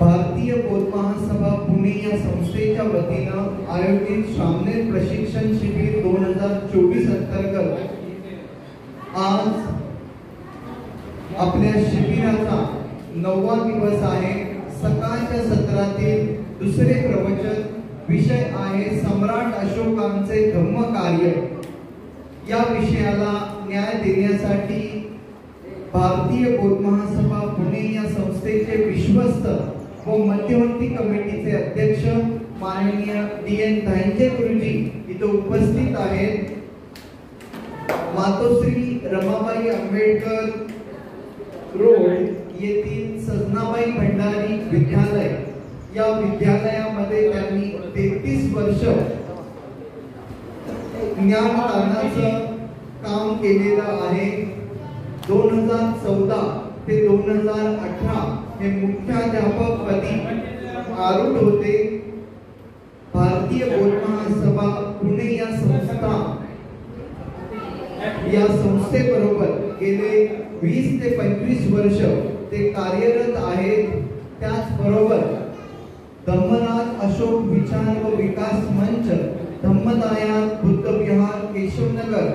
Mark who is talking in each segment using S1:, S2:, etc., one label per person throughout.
S1: भारतीय बौद्ध महासभा पुणे या संस्थेच्या वतीनं आयोजित सामने प्रशिक्षण शिबिर 2024 अंतर्गत आज आपल्या शिबिराचा 9वा दिवस आहे। सकाळच्या सत्रातील दुसरे प्रवचन विषय आहे सम्राट अशोकांचे धम्मकार्य। या विषयाला न्याय देण्यासाठी भारतीय बौद्ध महासभा पुणे या संस्थेचे विश्वस्त व मध्यवर्ती कमिटीचे अध्यक्ष माननीय DN धांजे गुरुजी इथे उपस्थित आहेत। मातोश्री रमाबाई आंबेडकर रोड येथील सजनाबाई भंडारी विद्यालय या विद्यालयामध्ये त्यांनी 33 वर्ष ज्ञानदानाचं काम केलेलं आहे। 2014 ते 2018 हे मुख्याध्यापक पदी आरूढ होते। भारतीय बौद्ध महासभा पुणे या संस्थेबरोबर गेले 20 ते 25 वर्ष ते कार्यरत आहेत। त्याचबरोबर धम्मराज अशोक विचार व विकास मंच धम्मदायात बुद्ध विहार केशवनगर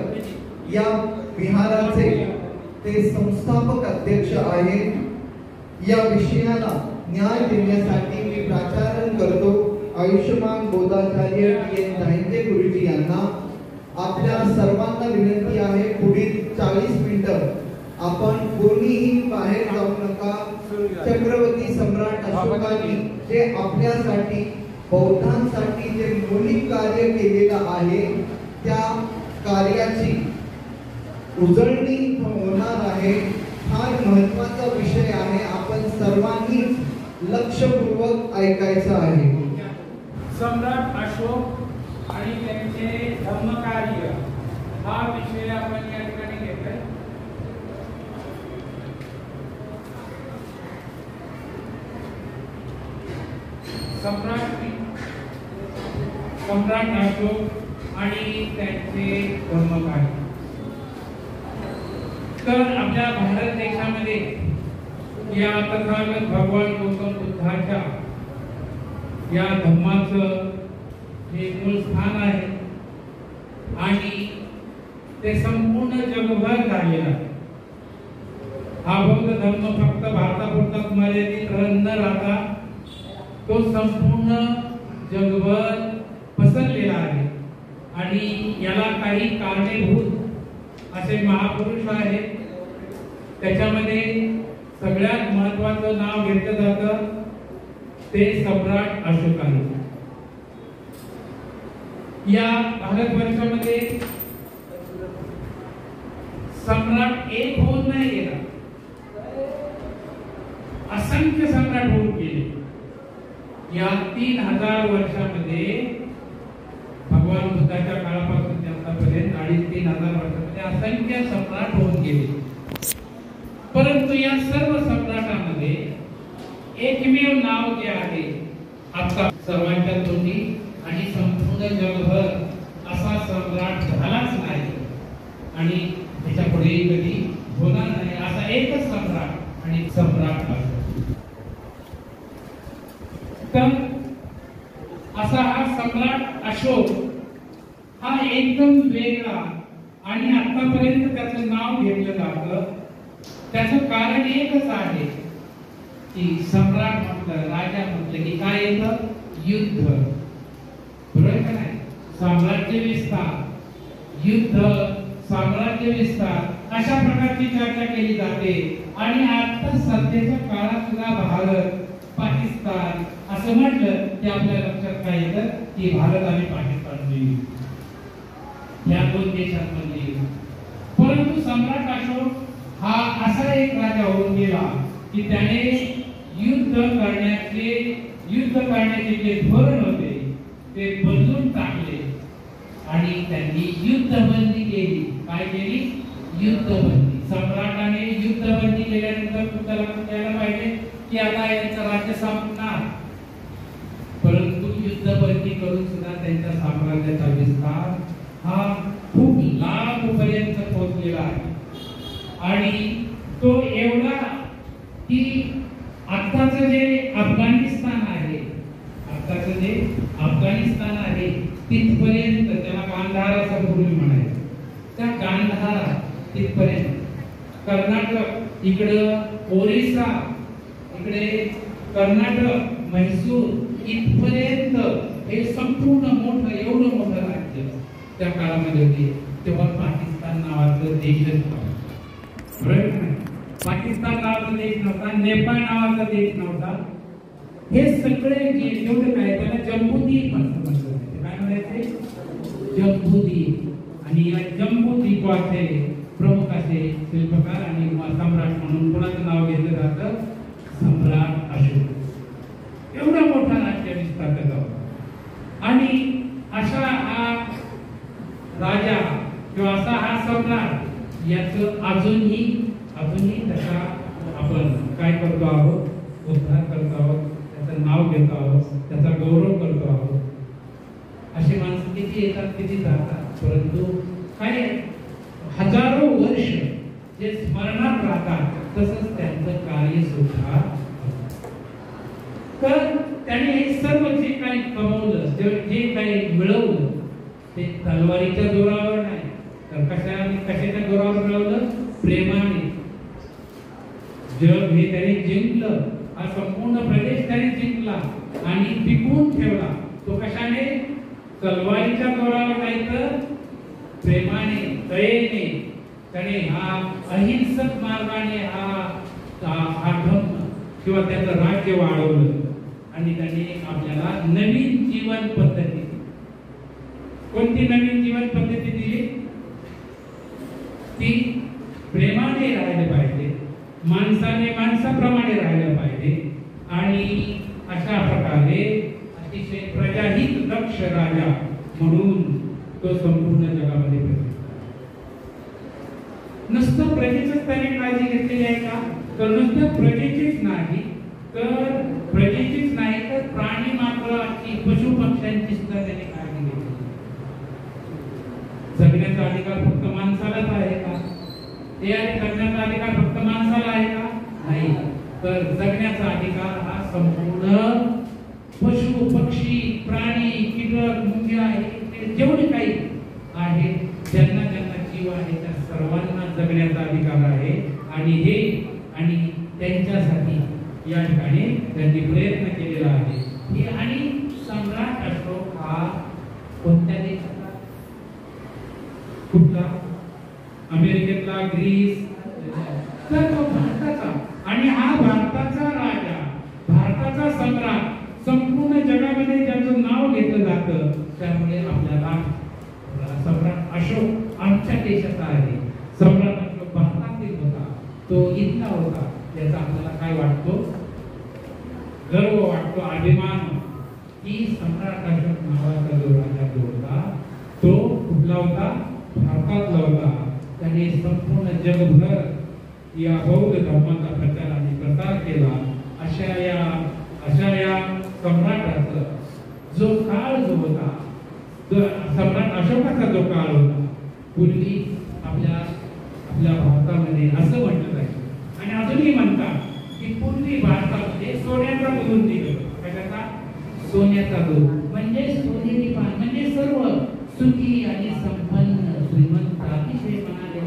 S1: या विहाराचे ते संस्थापक अध्यक्ष आहेत। या विषयाला न्याय देण्यासाठी मी प्राचारण करतो आयुष्यमान बोधाचार्य DN धांजे गुरुजी यांना। आपल्या सर्वांना विनंती आहे पुढील 40 मिनिटं आपण कोणीही बाहेर जाऊ नका। छत्रपती सम्राट अशोकांनी जे आपल्यासाठी बौद्धांसाठी जे मौलिक कार्य केलेलं आहे त्या कार्याची उजळणी होणार आहे। फार महत्त्वाचा विषय आहे, आपण सर्वांनी लक्षपूर्वक ऐकायचं आहे।
S2: सम्राट अशोक आणि त्यांचे धर्मकार्य हा विषय आपण या ठिकाणी घेतोय। सम्राट अशोक आणि त्यांचे धर्मकार्य। तर आपल्या भारत देशामध्ये या तथागत भगवान गौतम बुद्धाच्या या धम्माचं हे मूळ स्थान आहे आणि ते संपूर्ण जगभर झालेलं आहे। हा बौद्ध धर्म फक्त भारतापुरताच मर्यादित न राहता तो संपूर्ण जगभर पसरलेला आहे आणि याला काही कारणीभूत असे महापुरुष आहेत। त्याच्यामध्ये सगळ्यात महत्त्वाचं नाव घेतलं जातं ते सम्राट अशोकांचं। या भारतवर्षामध्ये सम्राट एक होऊन नाही गेला, असंख्य सम्राट होऊन गेले। या 3000 वर्षामध्ये भगवान बुद्धाच्या काळापासून ते आतापर्यंत 2500-3000 वर्षामध्ये असंख्य सम्राट होऊन गेले। परंतु या सर्व सम्राटांमध्ये एकमेव नाव जे आहे आता सर्वांच्या तोंडी आणि संपूर्ण जगभर असा सम्राट झालाच नाही आणि त्याच्या पुढे कधी होणार नाही असा एकच सम्राट आणि सम्राट तर असा हा सम्राट अशोक हा एकदम वेगळा आणि आतापर्यंत त्याचं नाव घेतलं जातं। त्याचं कारण एकच आहे की सम्राट म्हटलं, राजा म्हटलं की काय येतं? युद्ध, बरोबर का नाही? साम्राज्य विस्तार, युद्ध, साम्राज्य विस्तार अशा प्रकारची चर्चा केली जाते। आणि आता सध्याच्या काळात सुद्धा भारत, पाकिस्तान असं म्हटलं की आपल्या लक्षात काय येतं की भारत आणि पाकिस्तान या दोन देशांमध्ये। परंतु सम्राट अशोक हा असा एक राजा होऊन गेला की त्याने युद्ध करण्याचे जे धोरण होते ते बदलून टाकले आणि त्यांनी युद्धबंदी केली। काय केली? युद्धबंदी। सम्राटाने युद्धबंदी केल्यानंतर तुम्हाला लक्षात यायला पाहिजे की आता यांचं राज्य संपणार, परंतु युद्धबंदी करून सुद्धा त्यांच्या साम्राज्याचा विस्तार हा खूप लांब पर्यंत पोहोचलेला आहे आणि तो एवढा की आताच जे अफगाणिस्तान आहे, आताचं जे अफगाणिस्तान आहे तिथपर्यंत, त्याला गांधार असं पूर्वी म्हणायचं, त्या गांधार तिथपर्यंत, कर्नाटक इकडं ओरिसा, इकडे कर्नाटक, म्हैसूर इथपर्यंत हे संपूर्ण मोठं, एवढं मोठं राज्य त्या काळामध्ये होते. तेव्हा पाकिस्तान नावाचं देशच नव्हता, बरोबर नाही? पाकिस्तान नावाचा देश नव्हता, नेपाळ नावाचा देश नव्हता. हे सगळे जे जेवढे काय त्याला जम्बूद्वीप असं म्हटलं जाते. काय म्हणायचे? जम्बूद्वीप. आणि या जम्बूद्वीपाचे प्रमुख असे शिल्पकार आणि सम्राट म्हणून कोणाचं नाव घेतलं जातं? सम्राट अशोक. एवढा मोठा राज्य विस्तार त्याचा होता. आणि अशा हा राजा किंवा असा हा सम्राट याचं अजूनही त्याचा आपण काय करतो आहोत? उद्धार करतो आहोत, त्याचं नाव घेतो आहोत, त्याचा गौरव करतो आहोत. अशी माणसं किती येतात, किती जातात, परंतु काय हजारो वर्ष जे स्मरणात राहतात, तसंच त्यांचं कार्य सुद्धा. तर त्याने हे सर्व जे काही कमवलं, जे काही मिळवलं, ते तलवारीच्या जोरावर नाही, तर कशाच्या जोरावर मिळवलं? प्रेमाने. जग हे त्याने जिंकलं, हा संपूर्ण प्रदेश त्याने जिंकला आणि टिकवून ठेवला. तो कशाने? तलवारीच्या जोरावर नाही, तर प्रेमाने, दयेने. त्याने हा अहिंसक मार्गाने हा धम्म किंवा त्याचं राज्य वाढवलं. आणि त्याने आपल्याला नवीन जीवन पद्धती, कोणती नवीन जीवन पद्धती दिली? ती प्रेमाने राहिले पाहिजे, माणसाने माणसाप्रमाणे राहिलं पाहिजे. आणि अशा प्रकारे अतिशय प्रजाहित दक्ष राजा म्हणून तो संपूर्ण जगामध्ये प्रसिद्ध. नुसतं प्रजेचीच त्याने काळजी घेतलेली आहे का? तर नुसतं प्रजेचीच नाही, तर प्राणी मात्राची, पशु पक्ष्यांची सुद्धा त्याने काळजी घेतली. जगण्याचा अधिकार फक्त माणसालाच आहे का? ते जगण्याचा अधिकार फक्त माणसाला आहे का? नाही. तर जगण्याचा अधिकार हा संपूर्ण पशु पक्षी प्राणी कीटक मुंग्या जेवढे काही आहे, ज्यांना जीव आहे, त्या सर्वांना जगण्याचा अधिकार आहे. आणि त्यांच्यासाठी या ठिकाणी त्यांनी प्रयत्न केलेला आहे. आणि सम्राट अशोक हा कोणत्या देशाचा? कुठला? अमेरिकेतला, ग्रीस, तर तो भारताचा. आणि हा भारताचा राजा, भारताचा सम्राट संपूर्ण जगामध्ये ज्याचं नाव घेतलं जातं, त्यामुळे आपल्याला सम्राट अशोक आमच्या देशाचा आहे. सम्राट अशोक भारतातील होता, तो इथला होता. याचा आपल्याला काय वाटतो? गर्व वाटतो, अभिमान की सम्राट अशोक नावाचा जो राजा होता, तो कुठला होता? भारतातला होता. त्याने संपूर्ण जगभर या बौद्ध धर्माचा प्रचार आणि प्रसार केला. अशा या सम्राटाचा जो काळ जो होता, सम्राट अशोकाचा जो काळ होता, पूर्वी आपल्या भारतामध्ये असं म्हटलं जायचं आणि अजूनही म्हणतात की पूर्वी भारतामध्ये सोन्याचा दूध दिलं. कशाचा? सोन्याचा दूध. म्हणजे सोनेरी पान, म्हणजे सर्व सुखी आणि संपन्न, श्रीमंत, अतिशय मनाले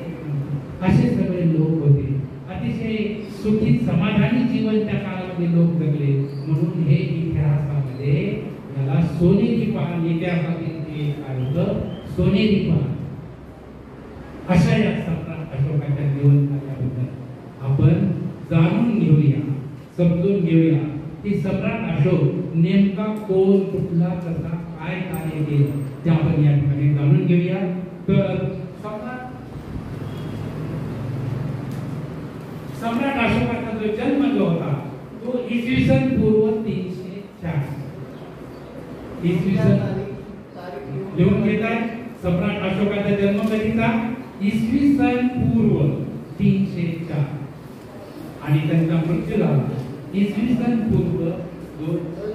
S2: असे सगळे लोक होते. अतिशय सुखी समाधानी जीवन त्या काळामध्ये लोक जगले. म्हणून हे इतिहासामध्ये याला सोनेरी पान, इतिहासातील काय होतं? सोनेरी पान. अशा या सम्राट अशोकाच्या जीवन कार्याबद्दल आपण जाणून घेऊया, समजून घेऊया की सम्राट अशोक नेमका कोण, कुठला, कसा, काय कार्य केलं, ते आपण या ठिकाणी जाणून घेऊया. तर सम्राट अशोकाचा जो जन्म जो होता, तो इसवी सन पूर्व 304. इसवी सन लिहून घेताय? सम्राट अशोकाचा जन्म कधीचा? इसवी सन पूर्व 304. आणि त्यांचा मृत्यू झाला इसवी सन पूर्व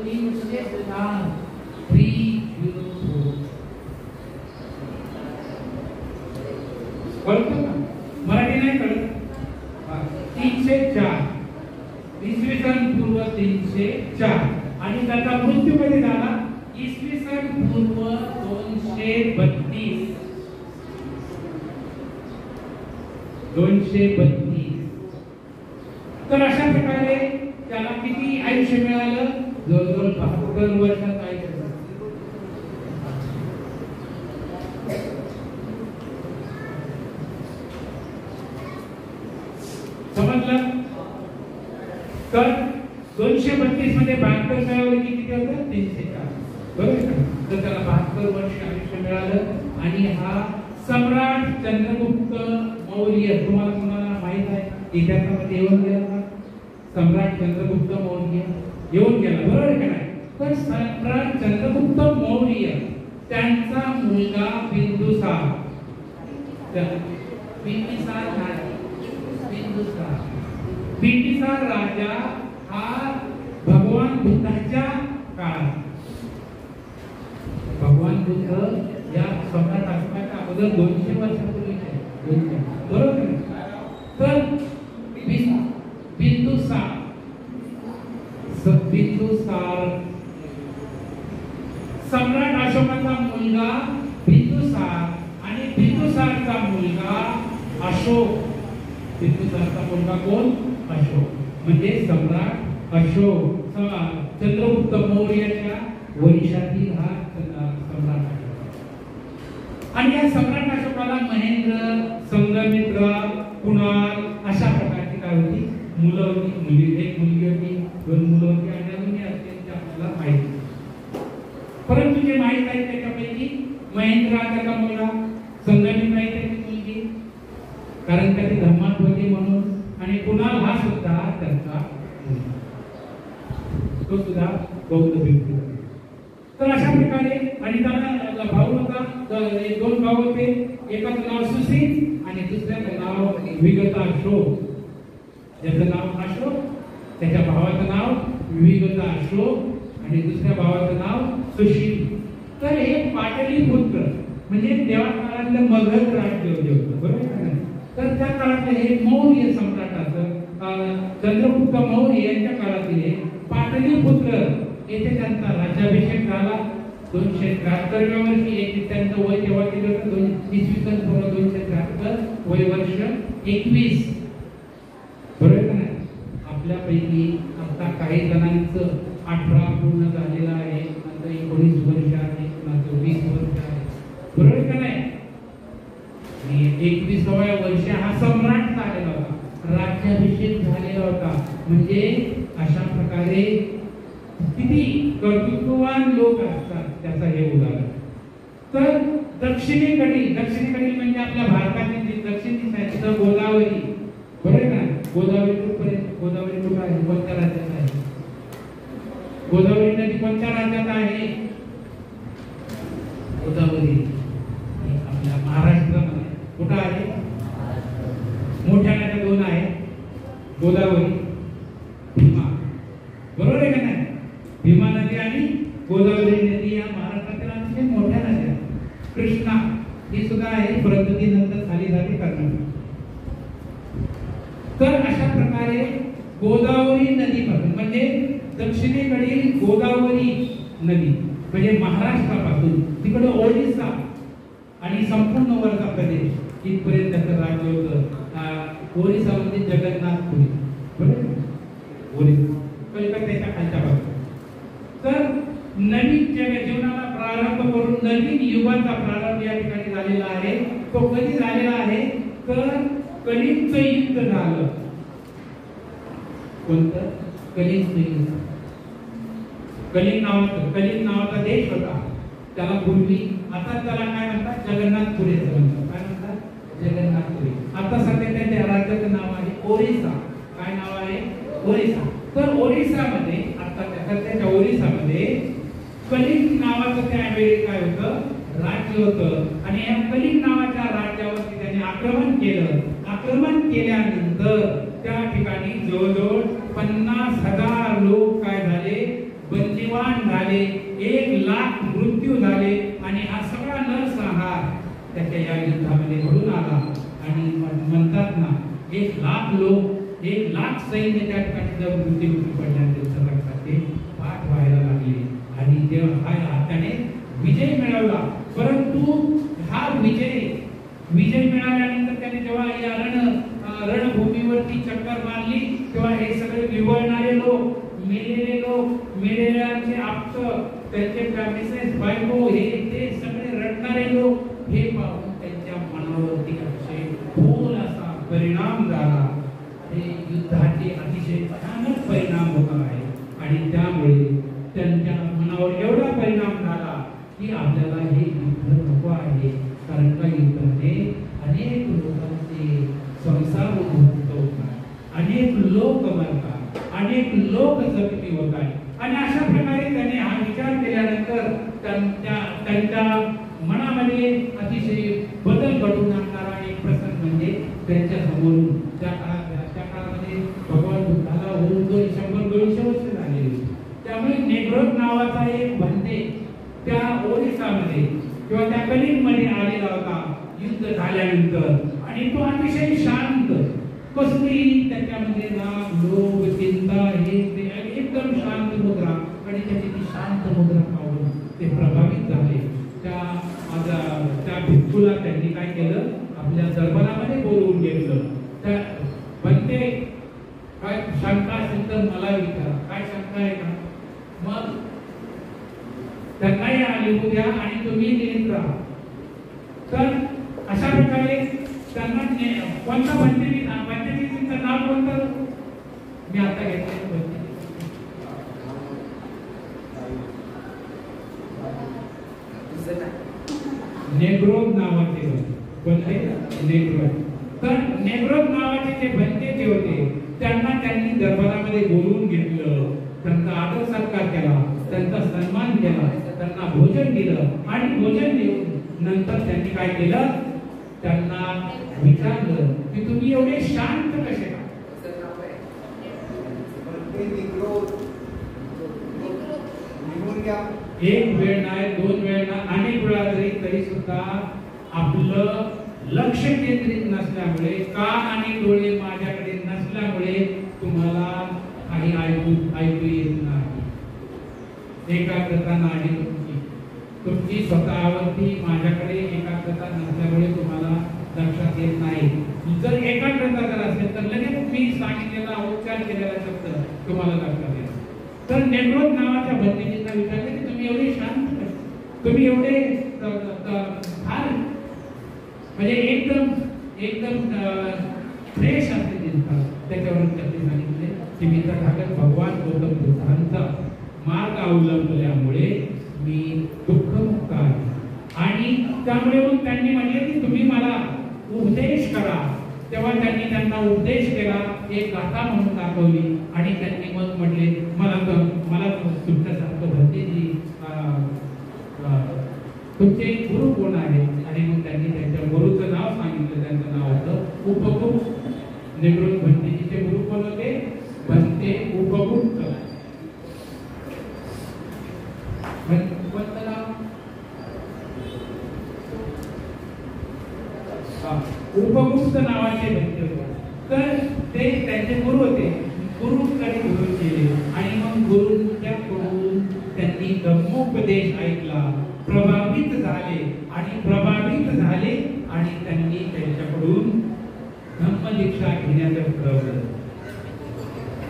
S2: 304. कळतं का? मराठी नाही कळत? 304 इसवी सन पूर्व 304 आणि त्याचा मृत्यू कधी झाला इसवी सन पूर्व 232. 232. तर अशा प्रकारे त्याला किती आयुष्य मिळालं? जवळजवळ 72 वर्षाचं आयुष्य. समजलं? तर 232 मध्ये 72 मिळालं की किती होतं? 304. बरोबर का? तर त्याला 72 वर्ष आयुष्य मिळालं आणि हा सम्राट चंद्रगुप्त मौर्य तुम्हाला माहित आहे इतिहासामध्ये येऊन गेला का? सम्राट चंद्रगुप्त मौर्य येऊन गेला, बरोबर का नाही? तर सम्राट चंद्रगुप्त मौर्य त्यांचा मुलगा बिंदुसार. बिंदुसार राजा हा भगवान बुद्धाच्या काळात, भगवान बुद्ध या सम्राट अशोकाच्या अगोदर 200 वर्षापूर्वी, बरोबर आहे? तर बिंदुसार सम्राट अशोकाचा मुलगा बिंदुसार आणि बिंदुसारचा मुलगा अशोक. बिंदुसारचा मुलगा कोण? अशोक. म्हणजे सम्राट अशोक चंद्रगुप्त मौर्याच्या वंशातील हा सम्राट आहे. आणि या सम्राट अशोकाला महेंद्र, संघमित्र, कुणाल अशा प्रकारची काय होती? मुलं होती. एक मुलगी होती, 2 मुलं होती आणि अजून असते आपल्याला माहिती. परंतु जे माहित आहे त्याच्यापैकी महेंद्र हा त्याचा मुलगा, संघमित्र आहे त्याची मुलगी, कारण त्याची धर्मात होती म्हणून, आणि कुणाल हा सुद्धा त्यांचा तो सुद्धा बौद्ध भिक्खू. तर अशा प्रकारे आणि त्याला भाऊ होता, 2 भाऊ होते. एकाचं नाव सुशील आणि दुसऱ्याचं नाव विगताशोक. ज्याचं नाव अशोक त्याच्या भावाचं नाव विगताशोक आणि दुसऱ्या भावाचं नाव सुशील. तर हे पाटलीपुत्र म्हणजे तेव्हा काळातलं मगध राज्य होतं, बरोबर आहे ना? तर त्या काळातले हे मौर्य सम्राटाचं चंद्रगुप्त मौर्य यांच्या काळातील पाटलीपुत्र येथे त्यांचा राज्याभिषेक झाला 273 वर्षी. एक त्यांचं वय तेव्हा केलं होतं इसवी सन पूर्व 273, वय वर्ष 21. बरोबर का नाही? आपल्यापैकी आता काही जणांचं 18 पूर्ण झालेलं आहे, नंतर 19 वर्ष आहे, नंतर 20 वर्ष आहे, बरोबर का नाही? आणि 21व्या वर्षी हा सम्राट झालेला होता, राज्याभिषेक झालेला होता. म्हणजे अशा प्रकारे किती कर्तृत्ववान लोक असतात त्याचा हे उदाहरण. तर दक्षिणेकडील म्हणजे आपल्या भारतातील जी दक्षिण दिशा आहे तिथं गोदावरी, बरोबर का? गोदावरी कुठं आहे? कोणत्या राज्यात आहे? गोदावरी नदी कोणत्या राज्यात आहे? गोदावरी आपल्या महाराष्ट्रामध्ये. कुठं आहे? मोठ्या नद्या 2 आहे, गोदावरी, भीमा, बरोबर आहे का नाही? भीमा नदी आणि गोदावरी नदी या महाराष्ट्रातील अतिशय मोठ्या नद्या. कृष्णा ही सुद्धा आहे, परंतु ती नंतर खाली झाली कर्नाटक. तर अशा प्रकारे गोदावरी नदीपासून म्हणजे दक्षिणेकडील गोदावरी नदी म्हणजे महाराष्ट्रापासून तिकडे ओडिसा आणि संपूर्ण वरचा प्रदेश इथपर्यंत त्याचं राज्य होतं. ओरिसामध्ये जगन्नाथपुरी, बरोबर? ओरिसा कलकत्त्याच्या खालच्या बाजूला. तर नवीन जीवनाला प्रारंभ करून नवीन युगाचा प्रारंभ या ठिकाणी झालेला आहे. तो कधी झालेला आहे? तर कलिंगचं युद्ध झालं. कोणतं? कलिंगचं युद्ध. कलिंग नावाचा देश होता, त्याला पूर्वी, आता त्याला काय म्हणतात? जगन्नाथपुरी असं म्हणतात. काय म्हणतात? जगन्नाथपुरी. आता सध्या त्या राज्याचं नाव आहे ओरिसा. काय नाव आहे? ओरिसा. तर ओरिसामध्ये आता सध्याच्या ओरिसामध्ये कलिंग नावाचं त्यावेळी काय होतं? राज्य होतं. आणि या कलिंग नावाच्या राज्यावरती त्यांनी आक्रमण केलं. आक्रमण केल्यानंतर त्या ठिकाणी जवळजवळ 50,000 लोक काय झाले? बंदिवान झाले. 1,00,000 मृत्यू झाले. आणि हा सगळा नरसंहार त्याच्या या युद्धामध्ये घडून आला. आणि म्हणतात ना 1,00,000 लोक 1,00,000 सैन्य त्या ठिकाणी जर मृत्युमुखी पडल्या त्यांच्या रक्तात ते पाठ व्हायला लागले आणि तेव्हा त्याने विजय मिळवला. परंतु हा विजय मिळाल्यानंतर त्याने जेव्हा या रणभूमीवरती चक्कर मारली तेव्हा हे सगळे विवळणारे लोक, मेलेले लोक, मेलेल्यांचे आप्त, त्यांचे फॅमिलीज, बायको, हे ते सगळे रडणारे लोक हे पाहून त्यांच्या मनावरती अतिशय खोल असा परिणाम झाला. हे युद्धाचे अतिशय भयानक परिणाम होत आहे आणि त्यामुळे त्यांच्या मनावर एवढा परिणाम झाला की आपल्याला हे युद्ध नको आहे. कारण का युद्धाने अनेक लोकांचे संसार उद्ध्वस्त होतात, अनेक लोक मरतात, अनेक लोक जखमी होतात आणि अशा प्रकारे त्याने हा विचार केल्यानंतर त्यांच्या मनामध्ये अतिशय बदल घडवून आणणारा एक प्रसंग म्हणजे त्यांच्या समोरून त्या काळामध्ये भगवान बुद्धाला होऊन 100-200 वर्ष झाले. त्यामुळे नेग्रोद नावाचा एक भन्ते त्या ओरिसामध्ये किंवा त्या कलिंगमध्ये आलेला होता युद्ध झाल्यानंतर आणि तो अतिशय शांत, कसलीही त्याच्यामध्ये राग, लोभ, चिंता, हे एकदम शांत मुद्रा आणि त्याची ती शांत मुद्रा पाहून ते प्रभावित झाले. त्या भिक्खूला त्यांनी काय केलं, आपल्या दरबारामध्ये बोलवून घेतलं. त्या भन्ते, काय शंका असेल तर मला विचारा, काय शंका आहे का? मग त्यांनाही लिहू द्या आणि तुम्ही लिहित राहा. तर अशा प्रकारे त्यांना कोणता भन्तेचं नाव कोणतं मी आता घेतलं, नेग्रोद नावाचे कोणते? नेग्रोद. तर नेग्रोद नावाचे जे भन्ते जे होते त्यांनी दरबारामध्ये बोलवून घेतलं, त्यांचा आदर सत्कार केला, त्यांचा सन्मान केला, त्यांना भोजन दिलं आणि भोजन देऊन नंतर त्यांनी काय केलं, त्यांना विचारलं की तुम्ही एवढे शांत कसे का? एक वेळ नाही, 2 वेळ नाही, अनेक वेळा तरी सुद्धा आपलं लक्ष केंद्रित नसल्यामुळे, कान आणि डोळे माझ्याकडे नसल्यामुळे तुम्हाला काही ऐकू येत नाही. एकाग्रता नाही तुमची स्वतःवरती माझ्याकडे एकाग्रता नसल्यामुळे तुम्हाला लक्षात येत नाही. जर एकाग्रता जर असेल तर लगेच मी सांगितलेला उच्चार केलेला शब्द तुम्हाला लक्षात येईल. तर नेग्रोद नावाच्या भन्तेजींना विचारले की तुम्ही एवढे शांत, तुम्ही एवढे फार म्हणजे एकदम फ्रेश असे दिसतात. त्याच्यावर त्यांनी सांगितले की मी तथागत भगवान गौतम बुद्धांचा मार्ग अवलंबल्यामुळे मी दुःखमुक्त आहे आणि त्यामुळे मग त्यांनी म्हटले की तुम्ही मला उपदेश करा. तेव्हा त्यांना उपदेश केला, एक गाथा म्हणून दाखवली आणि त्यांनी मग म्हटले मला तुमच्यासारखं भन्तेजी तुमचे गुरु कोण आहे? आणि मग त्यांनी त्यांच्या गुरुचं नाव सांगितलं. त्यांचं नाव होतं उपगुप्त. नेग्रोद भन्तेजीचे गुरु कोण होते? भन्ते उपगुप्त. कोणतं नाव? उपगुप्त नावाचे भन्ते होते. तर ते त्यांचे गुरु होते. गुरुकडे गुरु केले आणि मग गुरुच्याकडून त्यांनी धम्मोपदेश ऐकला, प्रभावित झाले आणि त्यांनी त्यांच्याकडून धम्मदीक्षा घेण्याचं ठरवलं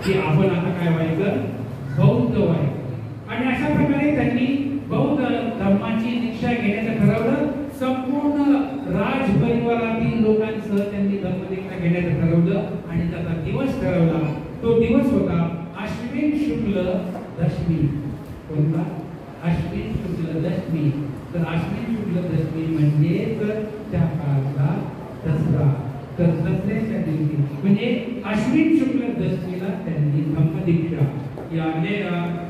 S2: की आपण आता काय व्हायचं, बौद्ध व्हायचं. आणि अशा प्रकारे त्यांनी बौद्ध धर्माची दीक्षा घेण्याचं ठरवलं. संपूर्ण राजपरिवारातील लोकांसह त्यांनी धर्मदीक्षा घेण्याचं ठरवलं आणि त्याचा दिवस ठरवला. तो दिवस होता अश्विन शुक्ल दशमी. कोणता? अश्विन शुक्ल दशमी. तर अश्विन शुक्ल दशमी म्हणजे त्या काळाचा दसरा. तर दसऱ्याच्या दिवशी म्हणजे अश्विन शुक्ल दशमीला त्यांनी धम्मदीक्षा याने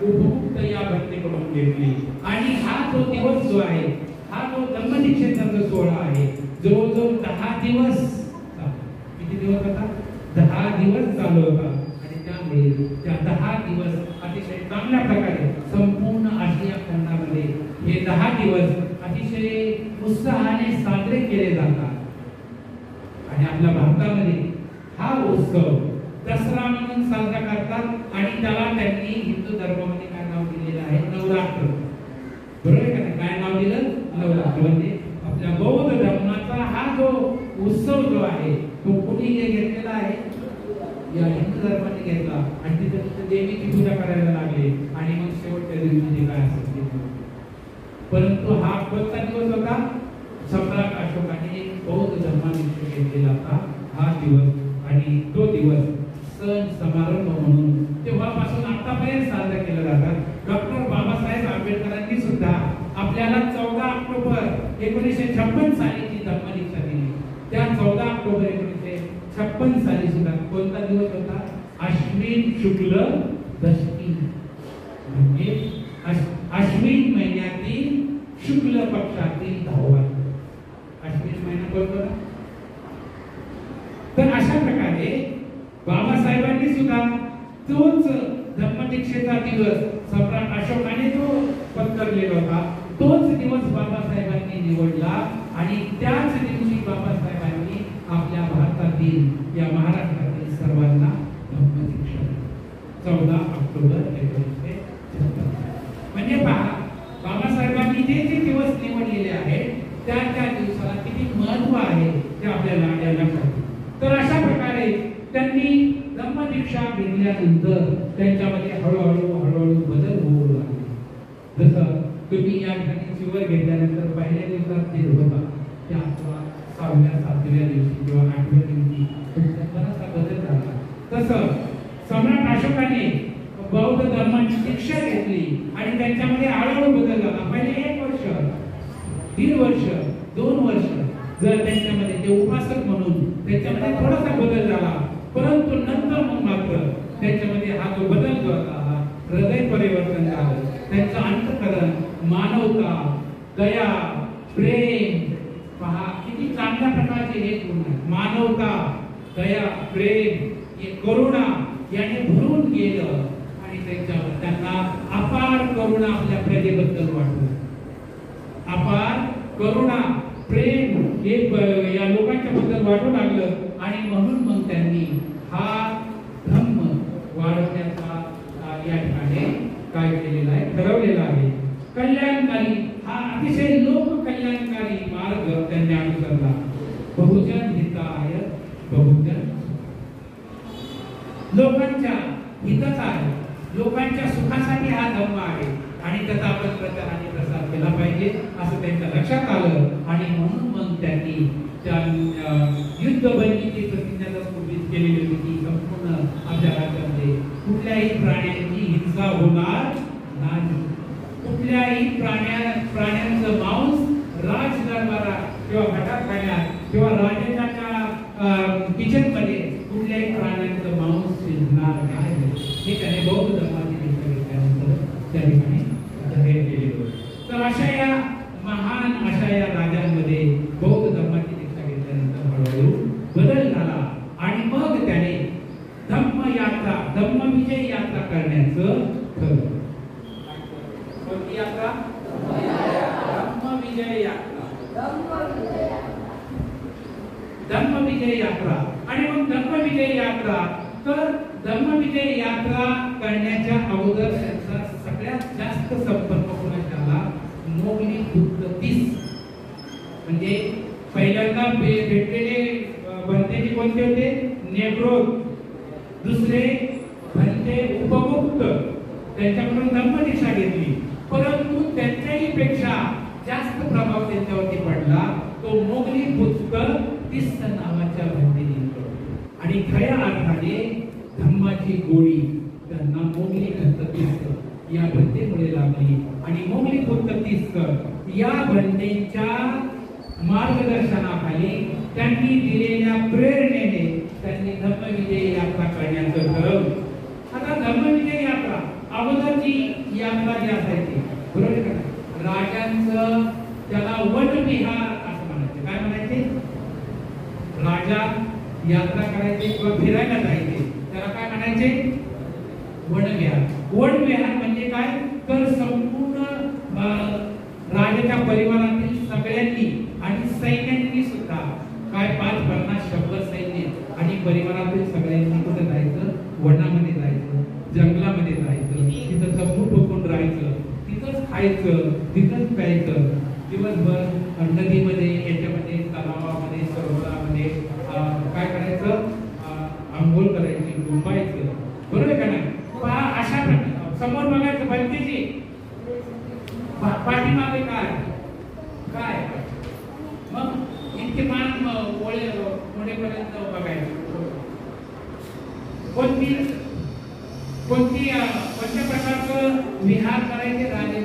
S2: उपगुप्त या भन्तेकडून घेतली. आणि हा जो दिवस जो आहे, हा जो धम्मदीक्षेचा जो सोहळा आहे, जवळजवळ 10 दिवस, किती दिवस होता? 10 दिवस चालू होता. आणि त्यामुळे त्या 10 दिवस अतिशय चांगल्या प्रकारे संपूर्ण आशिया खंडामध्ये हे 10 दिवस अतिशय उत्साहाने साजरे केले जातात. आणि आपल्या भारतामध्ये हा उत्सव दसरा म्हणून साजरा करतात आणि त्याला त्यांनी हिंदू धर्मामध्ये काय नाव दिलेलं आहे, नवरात्र. बरोबर आहे का? काय नाव दिलं? नवरात्र. म्हणजे आपल्या बौद्ध धर्माचा हा जो उत्सव जो आहे तो कोणी घेतलेला आहे? या हिंदू धर्माने घेतला आणि तिथे देवीची पूजा करायला लागले आणि मग शेवटच्या दिवशी जे काय असेल ते. परंतु हा कोणता दिवस होता? सम्राट अशोकाने बौद्ध धर्माविषयी घेतलेला होता हा दिवस आणि तो दिवस सण समारंभ म्हणून तेव्हापासून आतापर्यंत साजरा केला जातात. डॉक्टर बाबासाहेब आंबेडकरांनी सुद्धा आपल्याला 14 ऑक्टोबर 1956 साली जी धम्मदीक्षा दिली, त्या 14 ऑक्टोबर 1956 साली सुद्धा कोणता दिवस होता? अश्विन शुक्ल दशमी. म्हणजे अश्विन महिन्यातील शुक्ल पक्षातील 10वा अश्विन महिना कोणता? तर अशा प्रकारे बाबासाहेबांनी सुद्धा तोच धम्मदीक्षेचा दिवस सम्राट अशोकाने जो पत्करलेला होता तोच दिवस बाबासाहेबांनी निवडला आणि त्याच दिवशी बाबासाहेबांनी आपल्या भारतातील या महाराष्ट्रातील सर्वांना धम्मदीक्षा 14 ऑक्टोबर 1956. म्हणजे पहा, बाबासाहेबांनी जे जे दिवस निवडलेले आहेत त्या त्या दिवसाला किती महत्व आहे ते आपल्याला या लक्षात. तर अशा प्रकारे त्यांनी धम्मदीक्षा घेतल्यानंतर त्यांच्यामध्ये हळूहळू बदल होऊ लागले. जसं तुम्ही या ठिकाणी चिवर घेतल्यानंतर पहिल्या दिवसात जे होता त्या 6व्या 7व्या दिवशी किंवा 8व्या दिवशी तुमचा बराचसा बदल झाला. तसं सम्राट अशोकाने बौद्ध धर्माची दीक्षा घेतली आणि त्यांच्यामध्ये हळूहळू बदल झाला. पहिले 1 वर्ष, 3 वर्ष, 2 वर्ष जर त्यांच्यामध्ये ते उपासक म्हणून त्यांच्यामध्ये थोडासा बदल झाला, परंतु नंतर मग मात्र त्यांच्यामध्ये हा जो बदल जो होता हा हृदय परिवर्तन झालं. त्यांचं अंतःकरण, मानवता, दया, प्रेम, पहा किती चांगल्या प्रकारचे हे गुण आहेत. मानवता, दया, प्रेम, करुणा याने भरून गेलं आणि त्यांना अपार करुणा आपल्या प्रजेबद्दल वाटलं. अपार करुणा, प्रेम हे या लोकांच्या बद्दल वाटू लागलं आणि म्हणून मग त्यांनी हा धम्म वाढवण्याचा या ठिकाणी काय केलेला आहे, ठरवलेला आहे. कल्याणकारी हा अतिशय लोक कल्याणकारी मार्ग त्यांनी अनुसरला. बहुजन हिताय बहुजन, लोकांच्या हिताचा आहे, लोकांच्या सुखासाठी हा धम्म आहे आणि त्याचा आपण प्रचार आणि प्रसार केला पाहिजे असं त्यांच्या लक्षात आलं आणि म्हणून मग त्यांनी त्या युद्धबंदीची प्रतिज्ञा पूर्वीच केलेली होती. संपूर्ण आपल्या राज्यामध्ये कुठल्याही प्राण्यांची हिंसा होणार नाही. कुठल्याही प्राण्यांचं मांस राजदरबारात किंवा भटाखान्यात किंवा राजाच्या किचन मध्ये कुठल्याही प्राण्यांचं मांस शिजणार नाही. हे त्याने बौद्ध धर्माची दीक्षा घेतल्यानंतर त्या ठिकाणी जाहीर केले होते. तर अशा या महान अशा या राजांमध्ये बौद्ध धर्माची दीक्षा घेतल्यानंतर हळूहळू बदल झाला आणि मग त्याने धम्मयात्रा, धम्मविजय यात्रा करण्याचं ठरवलं. कोणती यात्रा? धम्मविजय यात्रा. धम्मविजय यात्रा. आणि मग धम्मविजय यात्रा, तर धम्मविजय यात्रा करण्याच्या अगोदर त्यांचा सगळ्यात जास्त संपर्क कोणाचा झाला? मोगली बुद्ध 30. म्हणजे पहिल्यांदा भेटलेले भंतेजी कोणते होते? नेग्रोज. दुसरे भंते उपगुप्त, त्यांच्याकडून धम्मदीक्षा घेतली, परंतु त्यांच्याही पेक्षा जास्त प्रभाव त्यांच्यावरती पडला तो मोगली बुद्ध 30 नावाच्या भंतेजींकडून. आणि खऱ्या अर्थाने धम्माची गोडी त्यांना मोगली बुद्ध 30 या भंतेमुळे लागली आणि मोगली बुद्ध 30 या भंतेच्या मार्गदर्शनाखाली त्यांनी दिलेल्या प्रेरणेने त्यांनी धम्मविजय यात्रा करण्याचं ठरवलं. आता धम्मविजय यात्रा अगोदरची यात्रा जी असायची, बरोबर का, राजांचं त्याला वनविहार असं म्हणायचे. काय म्हणायचे? राजा यात्रा करायचे किंवा फिरायला जायचे त्याला काय म्हणायचे? वनविहार. वनविहार म्हणजे काय? तर संपूर्ण राजाच्या परिवारातील सगळ्यांनी आणि सैन्यांनी सुद्धा काय 5-50 सैन्य आणि परिवारातील सगळ्यांनी कुठे जायचं? गांधीजी पाठीमागे काय काय मग इतके मान मोडेपर्यंत बघायचं कोणत्या प्रकारचं विहार करायचे राजे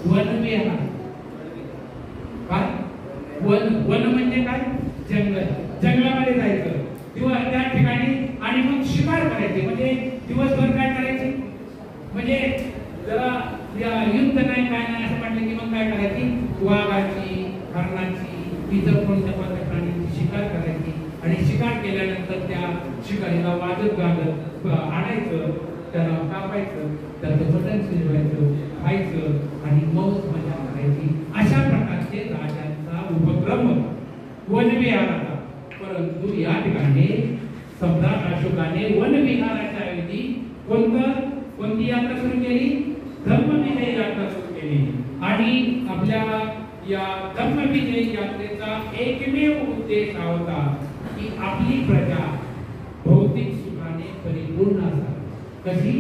S2: वनविहार काय वन म्हणजे काय जंगलामध्ये जायचं किंवा त्या ठिकाणी आणि मग शिकार करायचे म्हणजे दिवसभर काय करायचे म्हणजे जरा युद्ध नाही काय नाही असं म्हटलं की मग काय करायची वाघाची हरणाची इतर कोणत्या प्राण्यांची शिकार करायची आणि शिकार केल्यानंतर त्या शिकारीला वाजत गाजत आणायचं त्याला कापायचं त्याचं मटण शिजवायचं खायचं आणि मौज मजा करायची अशा प्रकारचे राजांचा उपक्रम वनविहाराचा परंतु या ठिकाणी सम्राट अशोकाने वनविहाराच्या ऐवजी कोणती यात्रा सुरू केली धम्मविजय यात्रा सुरू केली आणि आपल्या या धम्मविजय यात्रेचा एकमेव उद्देश हा होता की आपली प्रजा भौतिक सुखाने परिपूर्ण असावी कशी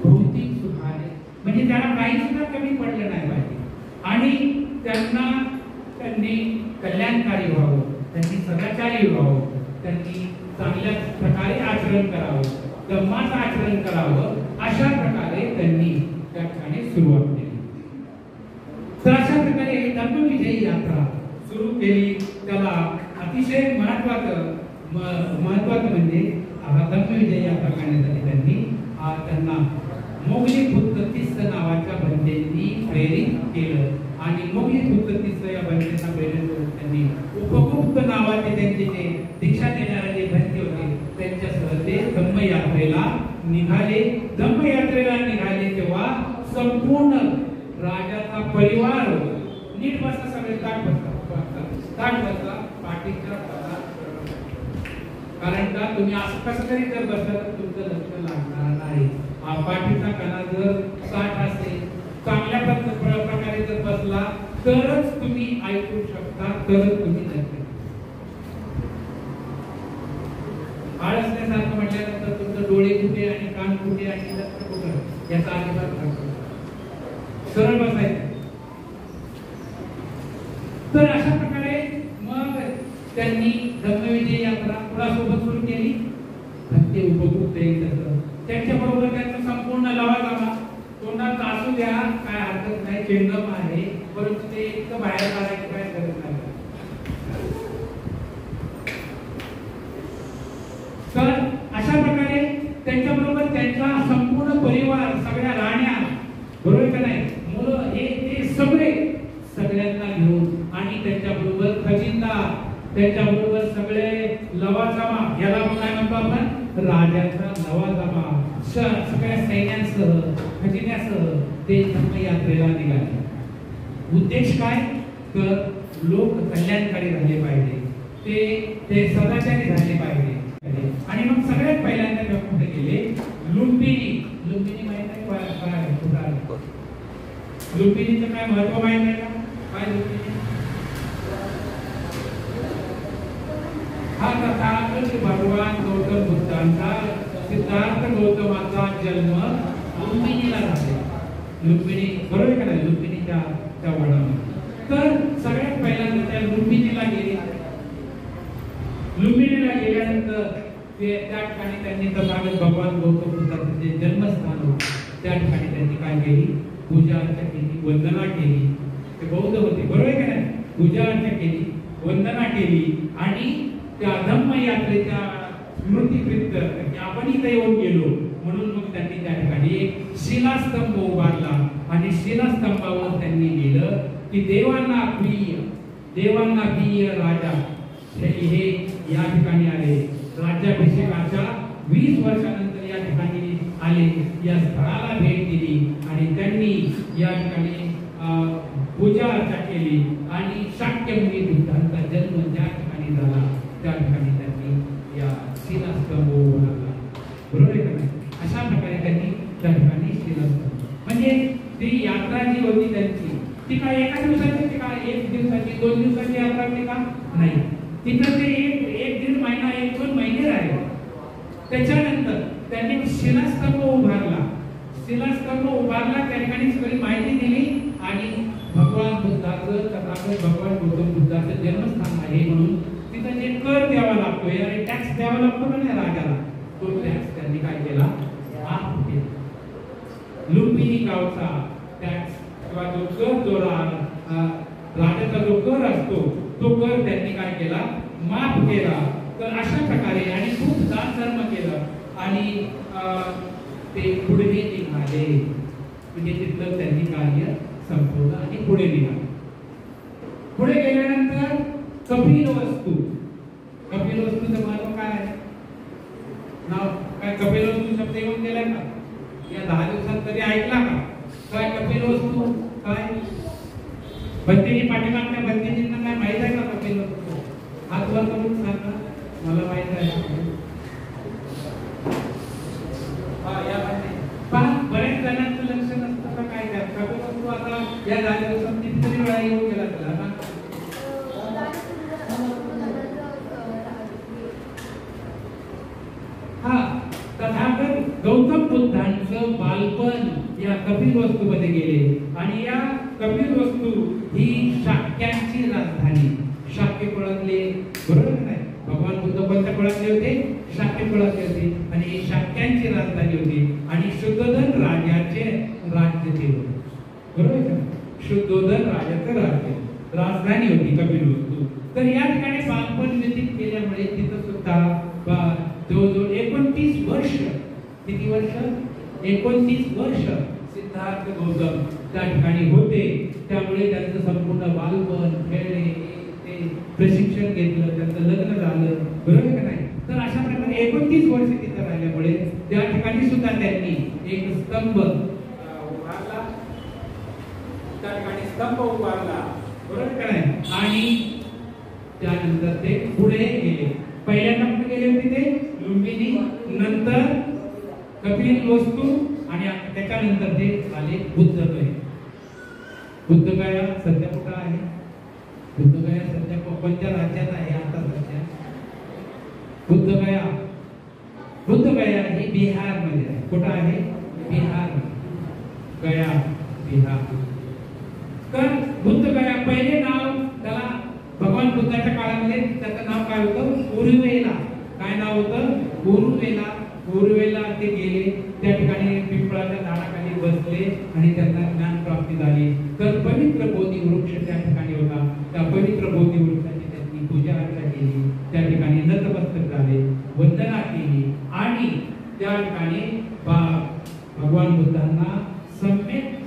S2: भौतिक सुखाने म्हणजे त्याला काही सुद्धा कमी पडलं नाही पाहिजे आणि त्यांनी कल्याणकारी व्हावं त्यांनी सदाचारी व्हावं त्यांनी चांगल्या प्रकारे आचरण करावं धम्माचं आचरण करावं अशा प्रकारे त्यांनी त्या ठिकाणी सुरुवात केली तर अशा प्रकारे धम्मविजयी यात्रा सुरू केली त्याला अतिशय महत्वाचं म्हणजे धम्मविजयी यात्रा करण्यासाठी त्यांना मोगली खुत्ततीस नावाच्या बंदेंनी प्रेरित केलं आणि मोगली खुत्ततीस या बंदेंना प्रेरित करून त्यांनी उपगुप्त नावाचे त्यांचे जे दीक्षा देणारे जे बंदी होते त्यांच्यासह ते धम्मयात्रेला निघाले तेव्हा संपूर्ण राजाचा परिवार नीट बसता सगळे ताट बसता पाठीच्या कारण का तुम्ही असं कसं तरी जर बसला तर तुमचं लक्ष लागणार नाही पाठीचा कणा जर साठ असेल चांगल्या प्रकारे जर बसला तरच तुम्ही ऐकू शकता तरच तुम्ही ऐकू आळ असल्यासारखं म्हटल्यानंतर तुमचं डोळे कुठे आणि कान कुठे आणि लक्ष कुठे याचा अजिबात सरळ बसायचं तर अशा प्रकारे मग त्यांनी धम्मविजय यात्रा कुणासोबत सुरू केली ते उपगुप्त त्यांच्याबरोबर त्यांचा संपूर्ण लवाजमा तोंडात असू द्या काय हरकत नाही चेंगम आहे परंतु ते इतकं बाहेर काढायची काय गरज नाही तर अशा प्रकारे त्यांच्याबरोबर त्यांचा संपूर्ण परिवार सगळ्या राण्या बरोबर का नाही मुलं हे सगळ्यांना घेऊन आणि त्यांच्याबरोबर खजिनदार त्याच्याबरोबर सगळे लवाजमा याला काय म्हणतो आपण राजाचा लवाजमा सगळ्या सैन्यांसह खजिन्यासह ते धम्मयात्रेला निघाले उद्देश काय तर लोक कल्याणकारी झाले पाहिजे ते सदाचारी झाले पाहिजे आणि मग सगळ्यात पहिल्यांदा ते कुठे गेले लुंबिनी माहित आहे लुंबिनीचं काय महत्व माहित आहे का काय लुंबिनी हा तथागत भगवान गौतम बुद्धांचा सिद्धार्थ गौतमाचा जन्म लुंबिनीला झाला लुंबिनी बरोबर का नाही लुंबिनीच्या त्या वडामध्ये तर सगळ्यात पहिल्यांदा त्या लुंबिनीला गेल्यानंतर त्या ठिकाणी त्यांनी तथागत भगवान गौतम बुद्धांचे जे जन्मस्थान होते त्या ठिकाणी त्यांनी काय केली पूजा अर्चा केली वंदना केली ते बौद्ध होते बरोबर का नाही पूजा अर्चा केली वंदना केली आणि त्या धम्मयात्रेच्या स्मृतीप्रीत आपण इथे येऊन गेलो म्हणून मग त्यांनी त्या ठिकाणी एक शिलास्तंभ उभारला आणि शिलास्तंभावर त्यांनी लिहिलं की देवांना प्रिय राजा हे या ठिकाणी आले राज्याभिषेकाच्या 20 वर्षानंतर या ठिकाणी आले या स्थळाला भेट दिली आणि त्यांनी या ठिकाणी पूजा अर्चा केली आणि शाक्यमुनी बुद्धांचा जन्म ज्या ठिकाणी झाला त्या ठिकाणी त्यांनी या शिलास्तंभ उभारला बरोबर आहे का अशा प्रकारे त्यांनी त्या ठिकाणी शिलास्तंभ म्हणजे ती यात्रा जी होती त्यांची ती काय एका दिवसाची ती काय 1 दिवसाची 2 दिवसाची यात्रा होती का नाही तिथं ते एक 1-1.5 महिना 1-2 महिने राहिले त्याच्यानंतर त्यांनी शिलास्तंभ उभारला. शिलास्तंभ उभारला, त्या ठिकाणी सगळी माहिती दिली आणि भगवान बुद्धाचं, तथागत भगवान गौतम बुद्धाचं जन्मस्थान आहे म्हणून तिथं जे कर द्यावा लागतो, आणि टॅक्स द्यावा लागतो ना राजाला, तो टॅक्स त्यांनी काय केला, माफ केला. लुंबिनी गावचा टॅक्स किंवा जो कर, जो राजाचा जो कर असतो तो कर त्यांनी काय केला, माफ केला. तर अशा प्रकारे आणि खूप दान धर्म केलं आणि ते पुढे निघाले, म्हणजे तिथलं त्यांनी कार्य संपवलं आणि पुढे निघाले. पुढे गेल्यानंतर कपिलवस्तू, कपिलवस्तूचं महत्व काय आहे, नाव काय, कपिलवस्तू शब्द येऊन गेलाय का या 10 दिवसात कधी ऐकला का? काय कपिलवस्तू काय? भंतेजी पाठीमागच्या भंतेजींना काय माहित आहे का कपिलवस्तू? हात वर करून सांगा, मला माहित आहे. बरेच जणांचं लक्ष नसतं का काय त्या कपिलवस्तू आता या 10 दिवसात कितीतरी वेळा येऊन गेला त्याला ना. तथागत गौतम बुद्धांचं बालपण या कपिलवस्तूमध्ये गेले आणि या कपिलवस्तू ही शाक्यांची राजधानी, शाक्य कुळातले, बरोबर नाही, भगवान बुद्ध कोणत्या कुळातले होते, शाक्य कुळातले होते आणि ही शाक्यांची राजधानी होती आणि शुद्धोधन राजाचे राज्य ते होते, बरोबर का? शुद्धोधन राजाचं राज्य, राजधानी होती कपिलवस्तू. तर या ठिकाणी बालपण व्यतीत केल्यामुळे तिथं सुद्धा जवळजवळ 29 वर्ष, किती वर्ष, 29 वर्ष सिद्धार्थ गौतम त्या ठिकाणी होते. त्यामुळे त्यांचं संपूर्ण बालपण, खेळणे, ते प्रशिक्षण घेतलं, त्यांचं लग्न झालं, बरोबर का नाही? तर अशा प्रकारे 29 वर्ष तिथं राहिल्यामुळे त्या ठिकाणी सुद्धा त्यांनी एक स्तंभ उभारला, त्या ठिकाणी स्तंभ उभारला, बरोबर का नाही? आणि त्यानंतर ते पुढे गेले. पहिल्यांदा कुठे गेले होते ते, लुंबिनी, नंतर कपिलवस्तू आणि त्याच्यानंतर ते आले बुद्धगया. बुद्धगया सध्या कुठं आहे? बुद्धगया सध्या कोणत्या राज्यात आहे आता सध्या? बुद्धगया, बुद्धगया ही बिहार मध्ये आहे. कुठं आहे? बिहार, गया, बिहार. तर बुद्धगया, पहिले नाव त्याला भगवान बुद्धाच्या काळामध्ये त्याचं नाव काय होतं? उरुवेला. काय नाव होतं? उरुवेला. उरुवेला ते गेले, त्या ठिकाणी पिंपळाच्या झाडाखाली बसले आणि त्यांना ज्ञान प्राप्ती झाली. तर पवित्र बोधी वृक्ष त्या ठिकाणी होता, त्या पवित्र बोधी वृक्षाची त्यांनी पूजा अर्चा केली, त्या ठिकाणी नतमस्तक झाले, वंदना केली आणि त्या ठिकाणी भगवान बुद्धांना सम्यक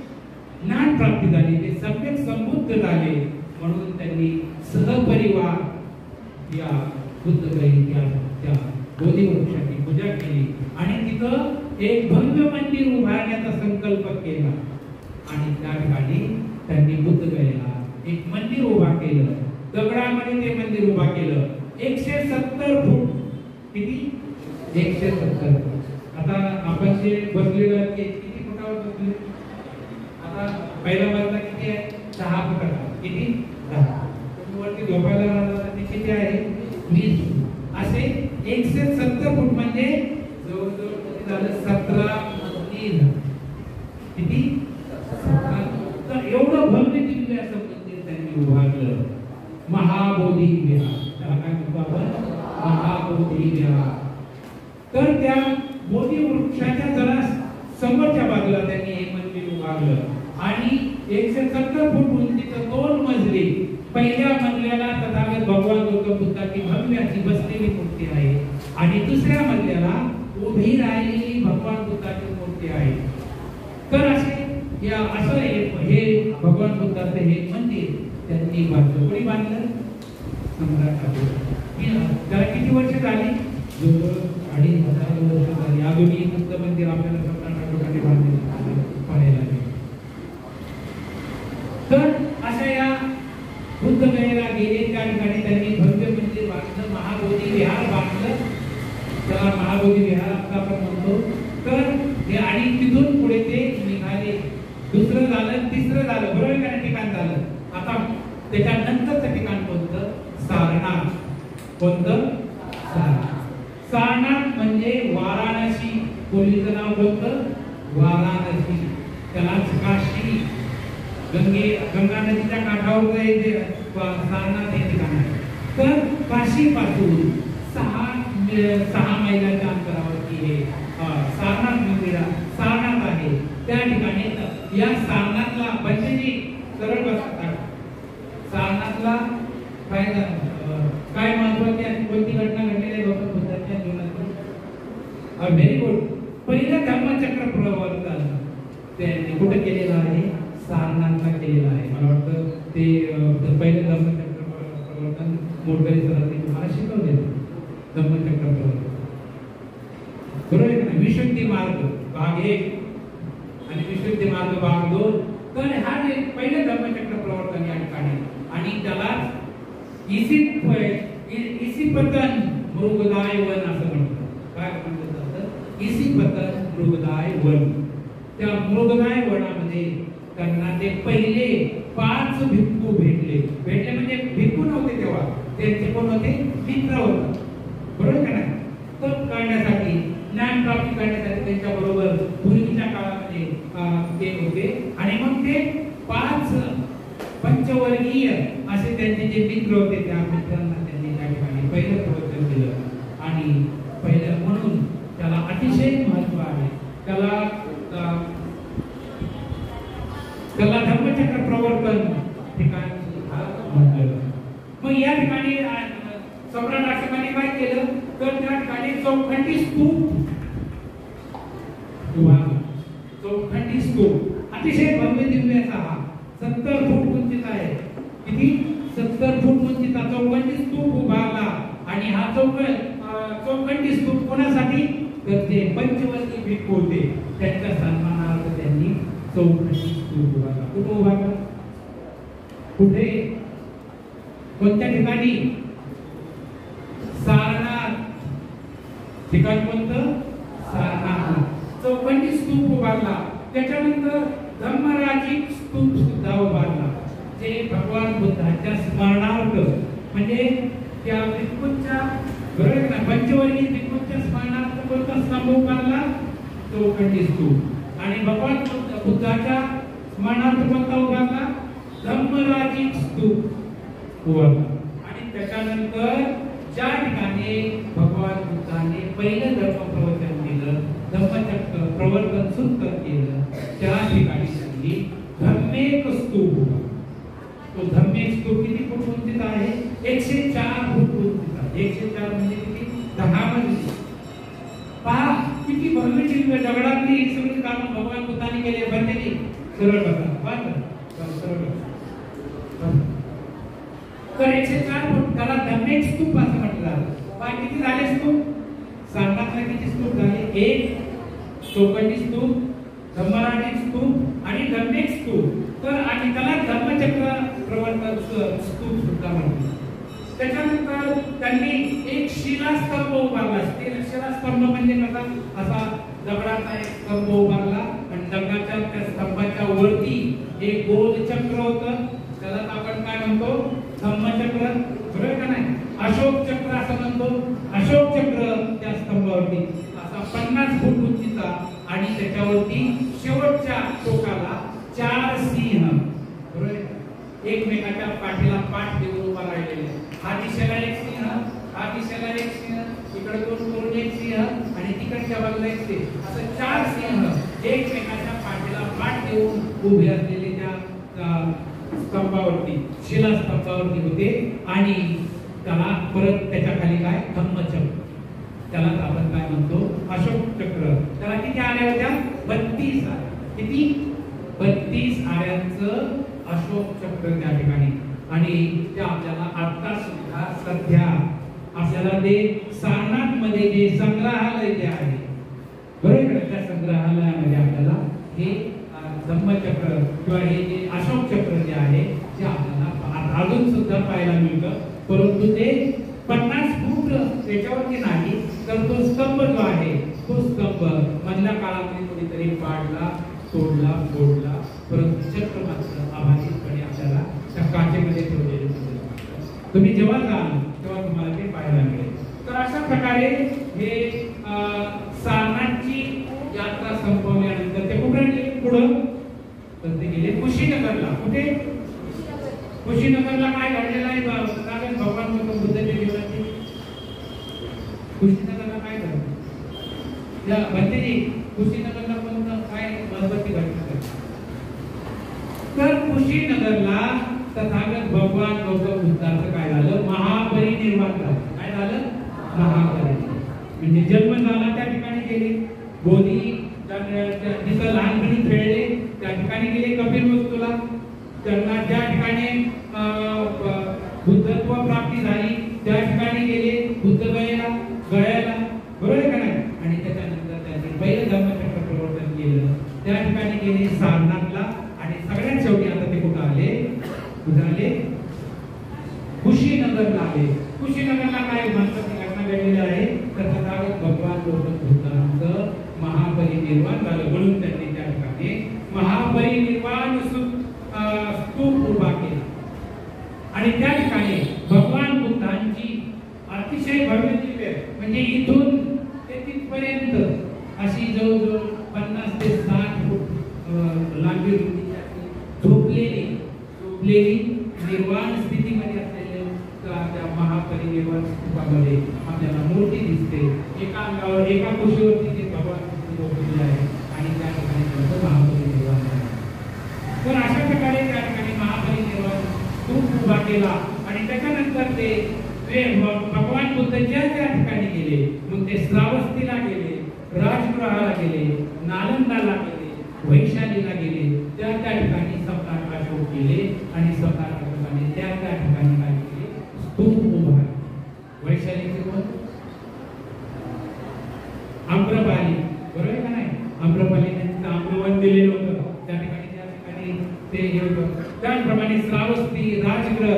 S2: ज्ञान प्राप्ती झाली, ते सम्यक संबुद्ध झाले. म्हणून त्यांनी सहपरिवार या बुद्धगयेच्या त्या बोधी वृक्षाची पूजा केली आणि तिथं एक भव्य मंदिर उभारण्याचा संकल्प केला आणि त्या ठिकाणी त्यांनी बुद्धगयेला एक मंदिर उभा केलं. दगडामध्ये ते मंदिर उभा केलं. 170 फूट. किती? 170 फूट. आता आपण जे बसलेलो किती फुटावर बसले? आता पहिला मजला किती आहे? 10 फुटाचा. किती? 10. वरती झोपायला राहतात ते किती आहे? 20 फूट. असे 170 फूट म्हणजे जवळजवळ किती झालं? 17 मजली. किती? 17. तर एवढं भव्य दिव्य असं मंदिर त्यांनी उभारलं. महाबोधी विहार. त्याला काय म्हणतो आपण? महाबोधी विहार. तर त्या बोधी वृक्षाच्या जरा समोरच्या बाजूला त्यांनी हे मंदिर उभारलं आणि 170 फूट उंचीचं 2 मजली. पहिल्या मजल्याला तथागत भगवान गौतम बुद्धाची भव्य अशी बसलेली मूर्ती आहे आणि दुसऱ्या मजल्याला उभी राहिलेली भगवान बुद्धाची मूर्ती आहे. तर असे असं हे भगवान बुद्धाचं हे मंदिर त्यांनी बांधलं. कोणी बांधलं? सम्राट अशोक. त्याला किती वर्ष झाली? 2,500 वर्ष झाली. अजूनही बुद्ध मंदिर आपल्याला सम्राट अशोकाने बांधलेलं पाहायला मिळेल. तर अशा या बुद्धगयेला गेले, त्या ठिकाणी त्यांनी भव्य मंदिर बांधलं, महाबोधी विहार बांधलं. त्याला महाबोधी विहार आता आपण म्हणतो. तर हे आणि तिथून पुढे ते निघाले. दुसरं झालं, तिसरं झालं, बरोबर का? ठिकाण झालं. आता त्याच्यानंतरचं ठिकाण कोणतं? सारनाथ. कोणतं? सारनाथ. सारनाथ म्हणजे वाराणसी. त्यालाच काशी गंगा नदीच्या काठावर जे सारनाथ हे ठिकाण आहे. तर काशीपासून 6 मैलाच्या अंतरावरती हे सारनाथ मंदिर सारनाथ आहे. त्या ठिकाणी या सारनाथला बंदेजी सरळ बसतात. सारनाथला काय महत्वाची आणि कोणती घटना घडलेली आहे गौतम बुद्धाच्या जीवनातली? Very good. पहिलं धम्मचक्र प्रवर्तन त्यांनी कुठे केलेलं आहे? सारनाथला केलेलं आहे. मला वाटतं ते पहिलं धम्मचक्र प्रवर्तन मोडकरी सरांनी तुम्हाला शिकवले. धम्मचक्र प्रवर्तन बरोबर आहे ना? विशुद्धी मार्ग भाग 1 आणि विशुद्धी मार्ग भाग 2. तर हा जे पहिलं धम्मचक्र प्रवर्तन या ठिकाणी आणि त्याला इसिपतन मृगदाय वन असं म्हणतात. काय म्हणतात जातं? इसिपतन मृगदाय वन. त्या मृगदाय वनामध्ये त्यांना ते पहिले 5 भिक्खू भेटले म्हणजे भिक्खू नव्हते तेव्हा, त्यांचे कोण होते? मित्र होते. बरोबर का नाही? तप करण्यासाठी ज्ञान प्राप्ती करण्यासाठी त्यांच्या बरोबर पूर्वीच्या काळामध्ये ते होते. आणि मग ते 5 पंचवर्गीय असे त्यांचे जे मित्र होते त्या मित्रांना त्यांनी त्या ठिकाणी पहिलं प्रवचन दिलं. आणि पहिलं म्हणून त्याला अतिशय महत्व आहे. त्याला धम्मचक्र प्रवर्तन ठिकाणी म्हटलं. मग या ठिकाणी सम्राट अशोकाने काय केलं? तर त्या ठिकाणी चौखंडी स्तूप चौखंडी स्तूप अतिशय भव्य दिव्य असा हा 70 फूट उंचीचा आहे. किती? 70 फूट उंचीचा चौखंडी स्तूप उभारला. आणि हा चौखंडी स्तूप कोणासाठी? तर ते पंचवर्गीय भिक्खू होते त्यांच्या सन्मानार्थ त्यांनी चौखंडी स्तूप उभारला. कुठे उभारला? कुठे? कोणत्या ठिकाणी? सारनाथ. ठिकाण कोणतं? सारनाथ. चौखंडी स्तूप उभारला. त्याच्यानंतर धम्मराजिक स्तूप सुद्धा उभारला, जे भगवान बुद्धाच्या स्मरणार्थ म्हणजे त्या भिक्खूंच्या पंचवर्गीय भिक्खूंच्या स्मरणार्थ कोणता स्तंभ उभारला? चौखंडी स्तूप. आणि भगवान बुद्धाच्या स्मरणार्थ कोणता उभारला? धम्मराजिक स्तूप उभारला. आणि त्याच्यानंतर ज्या ठिकाणी भगवान बुद्धाने पहिलं धर्म प्रवचन दिलं, धम्मचक्र प्रवर्तन सुद्धा केलं, त्या ठिकाणी त्यांनी धम्मेक स्तूप उभारला. तो धम्मेक स्तूप किती फूट उंचीचा आहे? 104 फूट उंचीचा. 104 म्हणजे किती? 10 मजली. पहा किती भव्य दिव्य दगडातली ही सगळी कामं भगवान बुद्धाने केली. बनलेली सरळ बघा. सरळ तर 104 फूट त्याला धम्मेक स्तूप असं म्हटलं जातं. पहा किती झाले स्तूप? सारनाथला किती स्तूप झाले? 1 चौखंडी स्तूप, धम्मराजिक स्तूप आणि धम्मेक स्तूप. तर आणि त्याला धम्मचक्र प्रवर्तन स्तूप सुद्धा म्हणतात. त्याच्यानंतर त्यांनी एक शिलास्तंभ उभारला. शिलास्तंभ म्हणजे कसा? असा दगडाचा एक स्तंभ उभारला आणि दगडाच्या त्या स्तंभाच्या वरती एक गोल चक्र होतं. त्याला आपण काय म्हणतो? धम्मचक्र. बरोबर का नाही? अशोक चक्र असं म्हणतो. अशोक चक्र त्या स्तंभावरती असा 50 फूट उंचीचा आणि त्याच्यावरती शेवटच्या टोकाला 4 सिंह बरोबर एकमेकाच्या पाठीला पाठ देऊन उभा राहिलेले. हा दिशेला एक सिंह, हा दिशेला एक सिंह, इकडे दोन एक सिंह आणि तिकडच्या बाजूला एक सिंह, असं 4 सिंह एकमेकाच्या पाठीला पाठ देऊन उभे असलेले त्या स्तंभावरती शिलास्तंभावरती होते. आणि त्याला परत त्याच्या खाली काय? धम्मचक्र. त्याला आपण काय म्हणतो? अशोक चक्र. त्याला किती आल्या होत्या? 32 आल्या. किती? 32 आऱ्यांचं अशोक चक्र त्या ठिकाणी. आणि ते आपल्याला आता सुद्धा सध्या आपल्याला ते सारनाथ मध्ये जे संग्रहालय जे आहे बरोबर, त्या संग्रहालयामध्ये आपल्याला हे धम्मचक्र किंवा हे जे अशोक चक्र जे आहे ते आपल्याला अजून सुद्धा पाहायला मिळतं. परंतु ते 50 फूट त्याच्यावरती नाही, तर तो स्तंभ जो आहे तो स्तंभ मधल्या काळामध्ये कोणीतरी पाडला, तोडला, फोडला, परंतु चक्र मात्र अबाधितपणे आपल्याला त्या काचेमध्ये ठेवलेले दिसतं. तुम्ही जेव्हा जाल तेव्हा तुम्हाला ते पाहायला मिळेल. तर अशा प्रकारे हे सारनाथची यात्रा संपवल्यानंतर ते कुठे गेले? पुढं कुठे कुशीनगरला काय घडलेलं आहे भगवान बुद्धाच्या जीवनाची? कुशीनगरला काय घडलं या भंतेजी? कुशीनगरला पण काय महत्वाची घटना? तर कुशीनगरला तथागत भगवान गौतम बुद्धाचं काय झालं? महापरिनिर्वाण झालं. काय झालं? महापरिनिर्वाण म्हणजे जन्म झाला त्या ठिकाणी गेले, बोधी जिथं लहानपणी खेळले त्या ठिकाणी गेले, कपिलवस्तूला त्यांना ज्या ठिकाणी बुद्धत्व प्राप्ती झाली त्या ठिकाणी गेले, बुद्धगयेला गयाला, बरोबर आहे का नाही? आणि त्याच्यानंतर त्यांनी पहिलं धर्मचक्र प्रवर्तन केलं, त्या ठिकाणी गेले सारनाथला, आणि सगळ्यात शेवटी आता ते कुठं आले? कुठं आले? कुशीनगरला आले. कुशीनगरला काय महत्त्वाची घटना घडलेली आहे? तर तथागत भगवान गौतम बुद्धांचं महापरिनिर्वाण झालं, म्हणून त्यांनी त्या ठिकाणी महापरिनिर्वाण स्तूप उभा केला. आणि त्या ठिकाणी भगवान बुद्धांची अतिशय भव्य दिव्य म्हणजे इथून ते तिथपर्यंत अशी जवळजवळ 50 ते 60 फूट लांबी झोपलेली निर्वाण स्थितीमध्ये असलेल्या त्या महापरिनिर्वाण स्तूपामध्ये आपल्याला मूर्ती दिसते. एका अंगावर एका कुशीवरती ते भगवान झोपलेले आहे आणि त्या ठिकाणी त्यांचं महापरिनिर्वाण आहे. तर अशा प्रकारे त्या ठिकाणी महापरिनिर्वाण स्तूप उभा केला आणि त्याच्यानंतर ते भगवान बुद्ध ज्या त्या ठिकाणी गेले, मग ते श्रावस्तीला गेले, राजगृहाला गेले, नालंदाला गेले, वैशालीला गेले, त्या ठिकाणी सम्राट अशोक गेले आणि सम्राट अशोकाने त्या ठिकाणी काय केले? स्तूप उभा. वैशालीचे कोण? आम्रपाली, बरोबर आहे का नाही? आम्रपालीने आम्रवन दिलेलं होतं त्या ठिकाणी ते हे होतं. त्याप्रमाणे श्रावस्ती, राजगृह,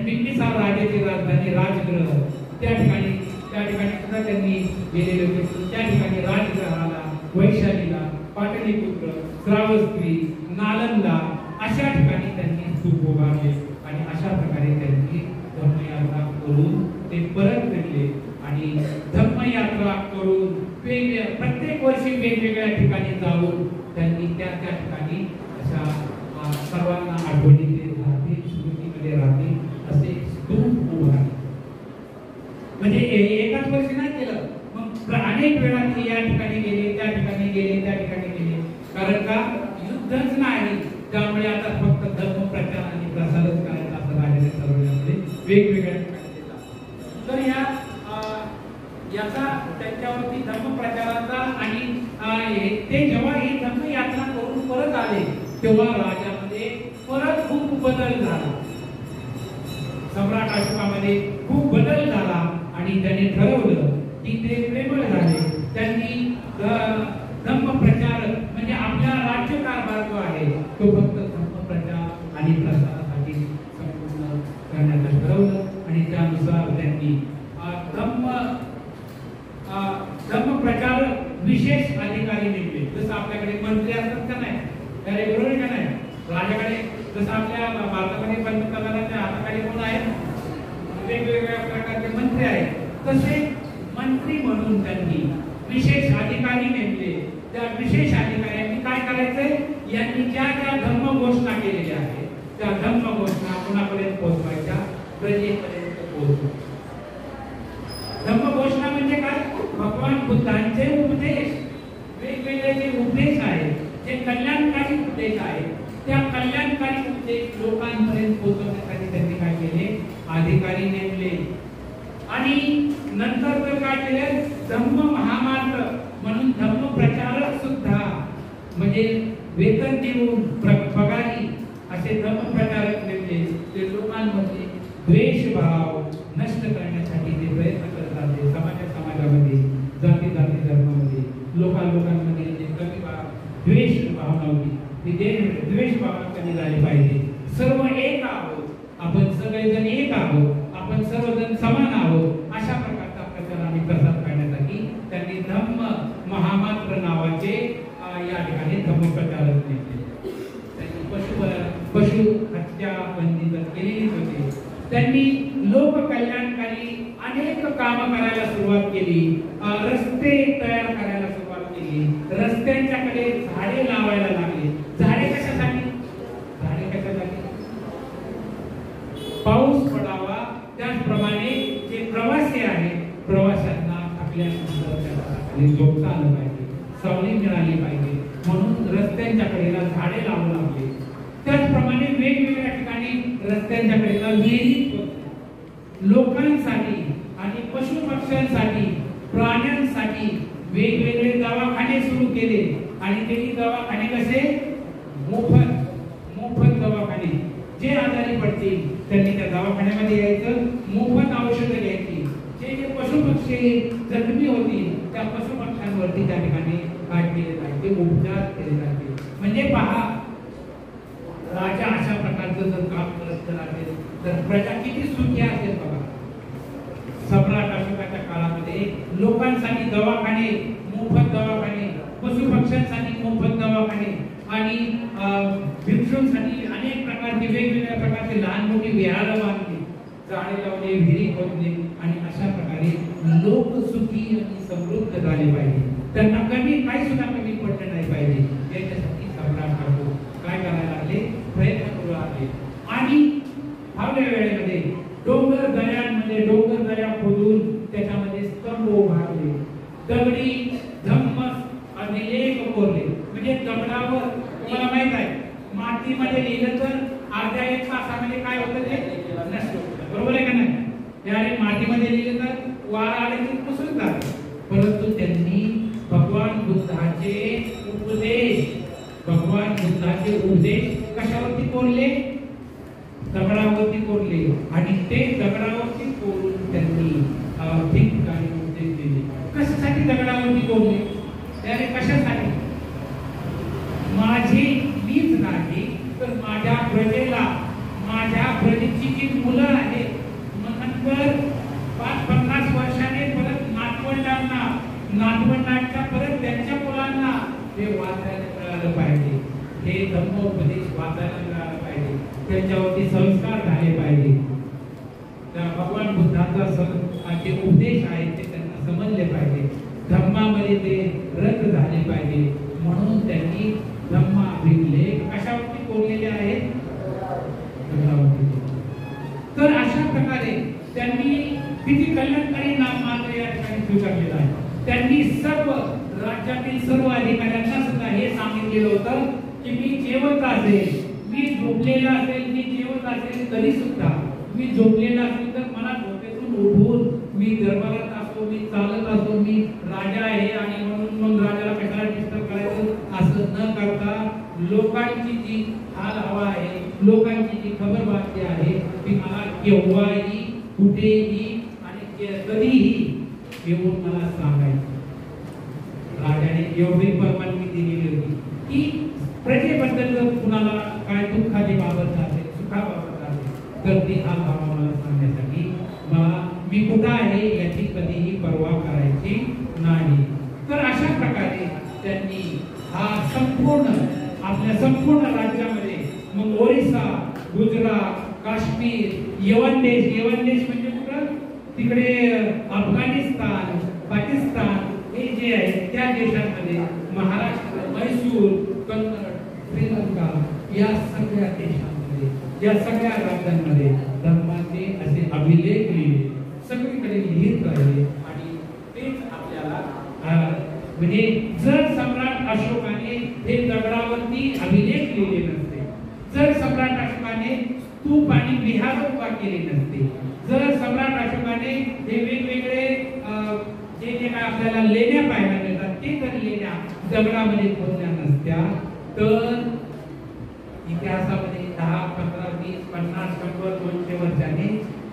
S2: बिंबिसार राजाची राजधानी राजगृह, त्या ठिकाणी सुद्धा त्यांनी गेलेले होते. त्या ठिकाणी राजगृहाला, वैशालीला, पाटलीपुत्र, श्रावस्ती, नालंदा अशा ठिकाणी त्यांनी स्तूप उभारले आणि अशा प्रकारे त्यांनी धम्मयात्रा करून ते परत फिरले आणि धम्मयात्रा करून प्रत्येक वर्षी वेगवेगळ्या ठिकाणी जाऊन त्यांनी त्या ठिकाणी अशा सर्वांना आठवणीत राहतील, स्मृतीमध्ये राहतील असे स्तूप उभारले. म्हणजे एकाच वर्षी नाही केलं, मग अनेक वेळा ते या ठिकाणी गेले, त्या ठिकाणी गेले, त्या ठिकाणी गेले. कारण का? युद्धच नाही, त्यामुळे आता फक्त धर्म प्रचार आणि प्रसारच करायचा असं राजाने ठरवल्यामुळे वेगवेगळ्या ठिकाणी देतात. तर याचा त्यांच्यावरती धर्म प्रचाराचा आणि ते जेव्हा ही धर्म यात्रा करून परत आले तेव्हा राजामध्ये परत खूप बदल झाला. सम्राट अशोकामध्ये खूप बदल झाला आणि त्यांनी ठरवलं की ते प्रेमळ झाले. त्यांनी धम्म प्रचार म्हणजे आपला राज्यकारभार जो आहे तो फक्त धम्म प्रचार आणि प्रसारासाठी संपूर्ण करण्याचं ठरवलं आणि त्यानुसार त्यांनी धम्म प्रचार विशेष अधिकारी नेमले. जसं आपल्याकडे मंत्री असतात का नाही, त्याने बरोबर का नाही, राजाकडे जसं आपल्या भारतामध्ये पंतप्रधानाच्या हाताखाली कोण आहेत, वेगवेगळ्या प्रकारचे मंत्री आहेत, तसे मंत्री म्हणून त्यांनी विशेष अधिकारी नेमले. त्या विशेष अधिकाऱ्यांनी काय करायचंय, यांनी ज्या ज्या धर्म घोषणा केलेल्या आहेत त्या धर्म घोषणा कोणापर्यंत पोहोचवायच्या, प्रजेपर्यंत पोहोचवायच्या. धर्म घोषणा म्हणजे काय? भगवान बुद्धांचे उपदेश, वेगवेगळे जे उपदेश आहेत, जे कल्याणकारी उपदेश आहेत, त्या कल्याणकारी उपदेश लोकांपर्यंत पोहोचवण्यासाठी त्यांनी काय केले, अधिकारी नेमले. आणि नंतर तर काय केले, धम्म महामार्ग म्हणून धम्म प्रचारक सुद्धा म्हणजे वेतन देऊन पगारी असे धम्म प्रचारक नेमले. ते लोकांमध्ये द्वेषभाव नष्ट करण्यासाठी ते प्रयत्न करत असते. समाजामध्ये, जाती धर्मामध्ये, लोकांमध्ये जे कमी द्वेष भावना होती ती द्वेष भावना कमी झाली पाहिजे. सर्व एक आहोत, आपण सगळेजण एक आहोत, आपण सर्वजण समान आहोत, अशा प्रकारचा प्रचार आणि प्रसार करण्यासाठी त्यांनी धम्म महामात्र नावाचे या ठिकाणी धम्म प्रचारक नेमले. त्यांनी पशु हत्या बंदी तर केलेलीच होती. त्यांनी लोक कल्याणकारी अनेक कामं करायला सुरुवात केली. रस्ते तयार करायला सुरुवात केली. रस्त्यांच्याकडे झाडे लावायला लागले. झाडे कशासाठी? झाडे पाऊस पडावा, त्याचप्रमाणे जे प्रवासी आहेत प्रवाशांना आपल्या खाली झोपता आलं पाहिजे, सावली मिळाली पाहिजे, म्हणून रस्त्यांच्या कडेला झाडे लावू लागले. त्याचप्रमाणे वेगवेगळ्या ठिकाणी रस्त्यांच्या कडेला विहिरी लोकांसाठी आणि पशु पक्ष्यांसाठी प्राण्यांसाठी वेगवेगळे दवाखाने सुरू केले. आणि ते दवाखाने कसे? मोफत दवाखाने. जे आजारी पडतील त्यांनी त्या दवाखान्यामध्ये यायचं, मोफत औषधं घ्यायची. जे पशुपक्षी जखमी होतील त्या पशुपक्ष्यांवरती त्या ठिकाणी काय केले जायचे? उपचार केले जायचे. म्हणजे पहा, राजा अशा प्रकारचं जर काम करत असेल तर प्रजा किती सुखी असेल बघा. सम्राट अशोकाच्या काळामध्ये लोकांसाठी दवाखाने, मोफत दवाखाने, पशुपक्ष्यांसाठी मोफत दवाखाने आणि भिक्षूंसाठी अनेक प्रकारचे वेगवेगळ्या प्रकारचे लहान मोठी विहारं बांधली, झाडे लावले, विहिरी खोदले आणि अशा प्रकारे लोक सुखी आणि समृद्ध झाले पाहिजे. त्यांना काही सुद्धा कमी पडलं नाही पाहिजे. याच्यासाठी सम्राट अशोक काय करायला लागले? प्रयत्न करू लागले. आणि फावल्या वेळेमध्ये डोंगर दऱ्या खोदून त्याच्यामध्ये स्तंभ उभारले, दगडी धम्म अभिलेख कोरले. म्हणजे दगडावर तुम्हाला माहित आहे मातीमध्ये लिहिलं तर अर्ध्या एक तासामध्ये काय होतं ते नष्ट होतं, बरोबर आहे का नाही? त्याने मातीमध्ये लिहिलं तर वारा आले की पुसून जातं. परंतु त्यांनी भगवान बुद्धाचे उपदेश कशावरती कोरले? दगडावरती कोरले. आणि ते दगडावरती कोरून त्यांनी ठिकठिकाणी उपदेश दिले. कशासाठी दगडावरती कोरले? त्याने कशासाठी? माझी मीच नाही तर माझ्या प्रजेची जी मुलं आहेत नंतर 5-50 वर्षाने परत नातवंडांच्या परत त्यांच्या मुलांना हे वाचायला मिळालं पाहिजे, हे धम्मोपदेश वाचायला मिळालं पाहिजे, त्यांच्यावरती संस्कार झाले पाहिजे. त्या भगवान बुद्धाचा जे उपदेश आहे ते त्यांना समजले पाहिजे, धम्मामध्ये ते रत झाले पाहिजे. म्हणून त्यांनी धम्माभिलेख कशावरती कोरलेले आहेत? तर अशा प्रकारे त्यांनी किती कल्याणकारी नाममात्र या ठिकाणी स्वीकारलेला आहे. त्यांनी सर्व राज्यातील सर्व अधिकाऱ्यांना सुद्धा हे सांगितलेलं होतं की मी जेवत असेल, मी झोपलेला असेल, मी जेवत असेल तरी सुद्धा मी झोपलेला असेल तर मला झोपेतून उठून मी दरबारात असो, मी चालत असो, मी राजा आहे आणि म्हणून मग राजाला कशाला डिस्टर्ब करायचं असं न करता लोकांची जी हाल हवा आहे, लोकांची जी खबर बातमी आहे ती मला केव्हाही कुठेही आणि कधीही येऊन मला सांगायची. राजाने एवढी परवानगी दिलेली होती की प्रजेबद्दल जर कुणाला काय दुःखाची बाबत असेल, सुखाबाबत असेल तर ती हाल हवा मला सांगण्यासाठी मी कुठं आहे याची कधीही पर्वा करायची नाही. तर अशा प्रकारे त्यांनी हा आपल्या संपूर्ण राज्यामध्ये मग ओरिसा, गुजरात, काश्मीर, यवन देश म्हणजे कुठं? तिकडे अफगाणिस्तान, पाकिस्तान हे जे आहे त्या देशांमध्ये, महाराष्ट्र, मैसूर, कन्नड, श्रीलंका या सगळ्या देशांमध्ये, या सगळ्या राज्यांमध्ये धर्माचे असे अभिलेख लिहिले, सगळीकडे लिहित राहिले. आणि तेच आपल्याला म्हणजे जर सम्राट अशोकाने हे दगडावरती अभिलेख लिहिले नसते, जर सम्राट अशोकाने स्तूप आणि विहार उभा केले नसते, जर सम्राट अशोकाने हे वेगवेगळे जे काय आपल्याला लेण्या पाहायला मिळतात ते जर लेण्या दगडामध्ये खोदल्या नसत्या तर इतिहासामध्ये 10, 15, 20, 50, 100, 200 वर्षांनी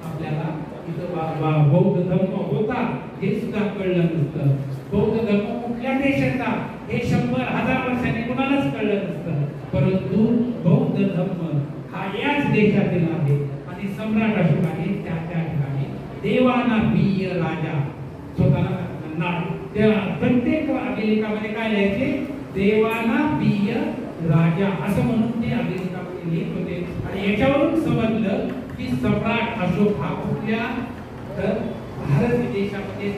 S2: आपल्याला इथं बौद्ध धर्म होता हे सुद्धा कळलं नसतं. बौद्ध धर्म कुठल्या देशाचा हे 100,000 वर्षांनी कुणालाच कळलं नसतं. परंतु बौद्ध धर्म हा याच देशातील आहे. आणि सम्राट अशोकाने त्या ठिकाणी देवाना प्रिय राजा स्वतःला म्हणणार. त्या प्रत्येक अभिलेखामध्ये काय लिहायचे? देवाना प्रिय राजा असं म्हणून ते अभिलेखामध्ये लिहित होते. आणि याच्यावरून समजलं की सम्राट अशोक हा कुठल्या तर भारत देशामध्ये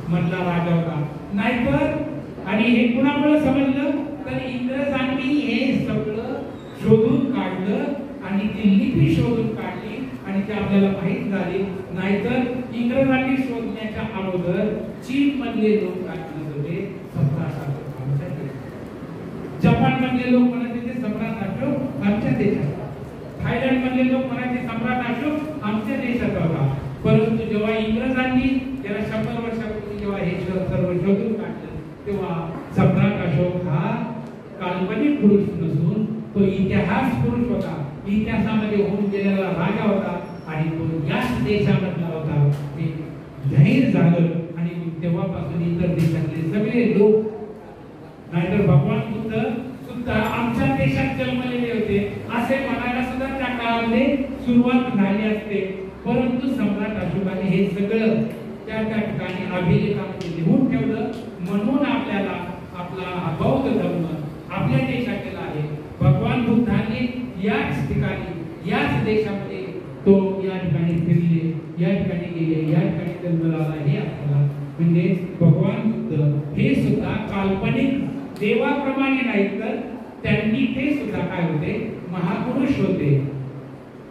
S2: मधला राजा होता. नाहीतर आणि हे कुणामुळे समजलं तर इंग्रजांनी हे सगळं शोधून काढलं आणि ती लिपी शोधून काढली आणि ते आपल्याला माहीत झाले. नाहीतर इंग्रजांनी शोधण्याच्या अगोदर चीन मधले लोक काय म्हणत होते, सम्राट अशोक आमच्या देशात. जपान मधले लोक म्हणत होते सम्राट अशोक आमच्या देशात. थायलंड मधले लोक म्हणायचे सम्राट अशोक आमच्या देशात होता. परंतु जेव्हा इंग्रजांनी त्याला 100 वर्षापूर्वी जेव्हा हे सर्व शोधून काढलं, तेव्हा सम्राट अशोक हा काल्पनिक पुरुष नसून तो इतिहास पुरुष होता. इतिहासामध्ये होऊन गेलेला राजा होता आणि तो याच देशामधला होता. हे जाहीर झालं आणि तेव्हापासून इतर देशातले सगळे लोक, नाहीतर भगवान बुद्ध सुद्धा आमच्या देशात जन्मलेले होते असे म्हणायला सुद्धा त्या काळामध्ये सुरुवात झाली असते. परंतु सम्राट अशोकाने हे सगळं त्या ठिकाणी अभिलेखामध्ये लिहून ठेवलं. म्हणून आपल्याला आपला बौद्ध धर्म आपल्या देशात आहे. भगवान बुद्धांनी याच ठिकाणी याच देशामध्ये तो या ठिकाणी फिरले, या ठिकाणी गेले, या ठिकाणी जन्म झाला. हे आपल्याला म्हणजे भगवान बुद्ध हे सुद्धा काल्पनिक देवाप्रमाणे नाही, तर त्यांनी ते सुद्धा काय होते, महापुरुष होते.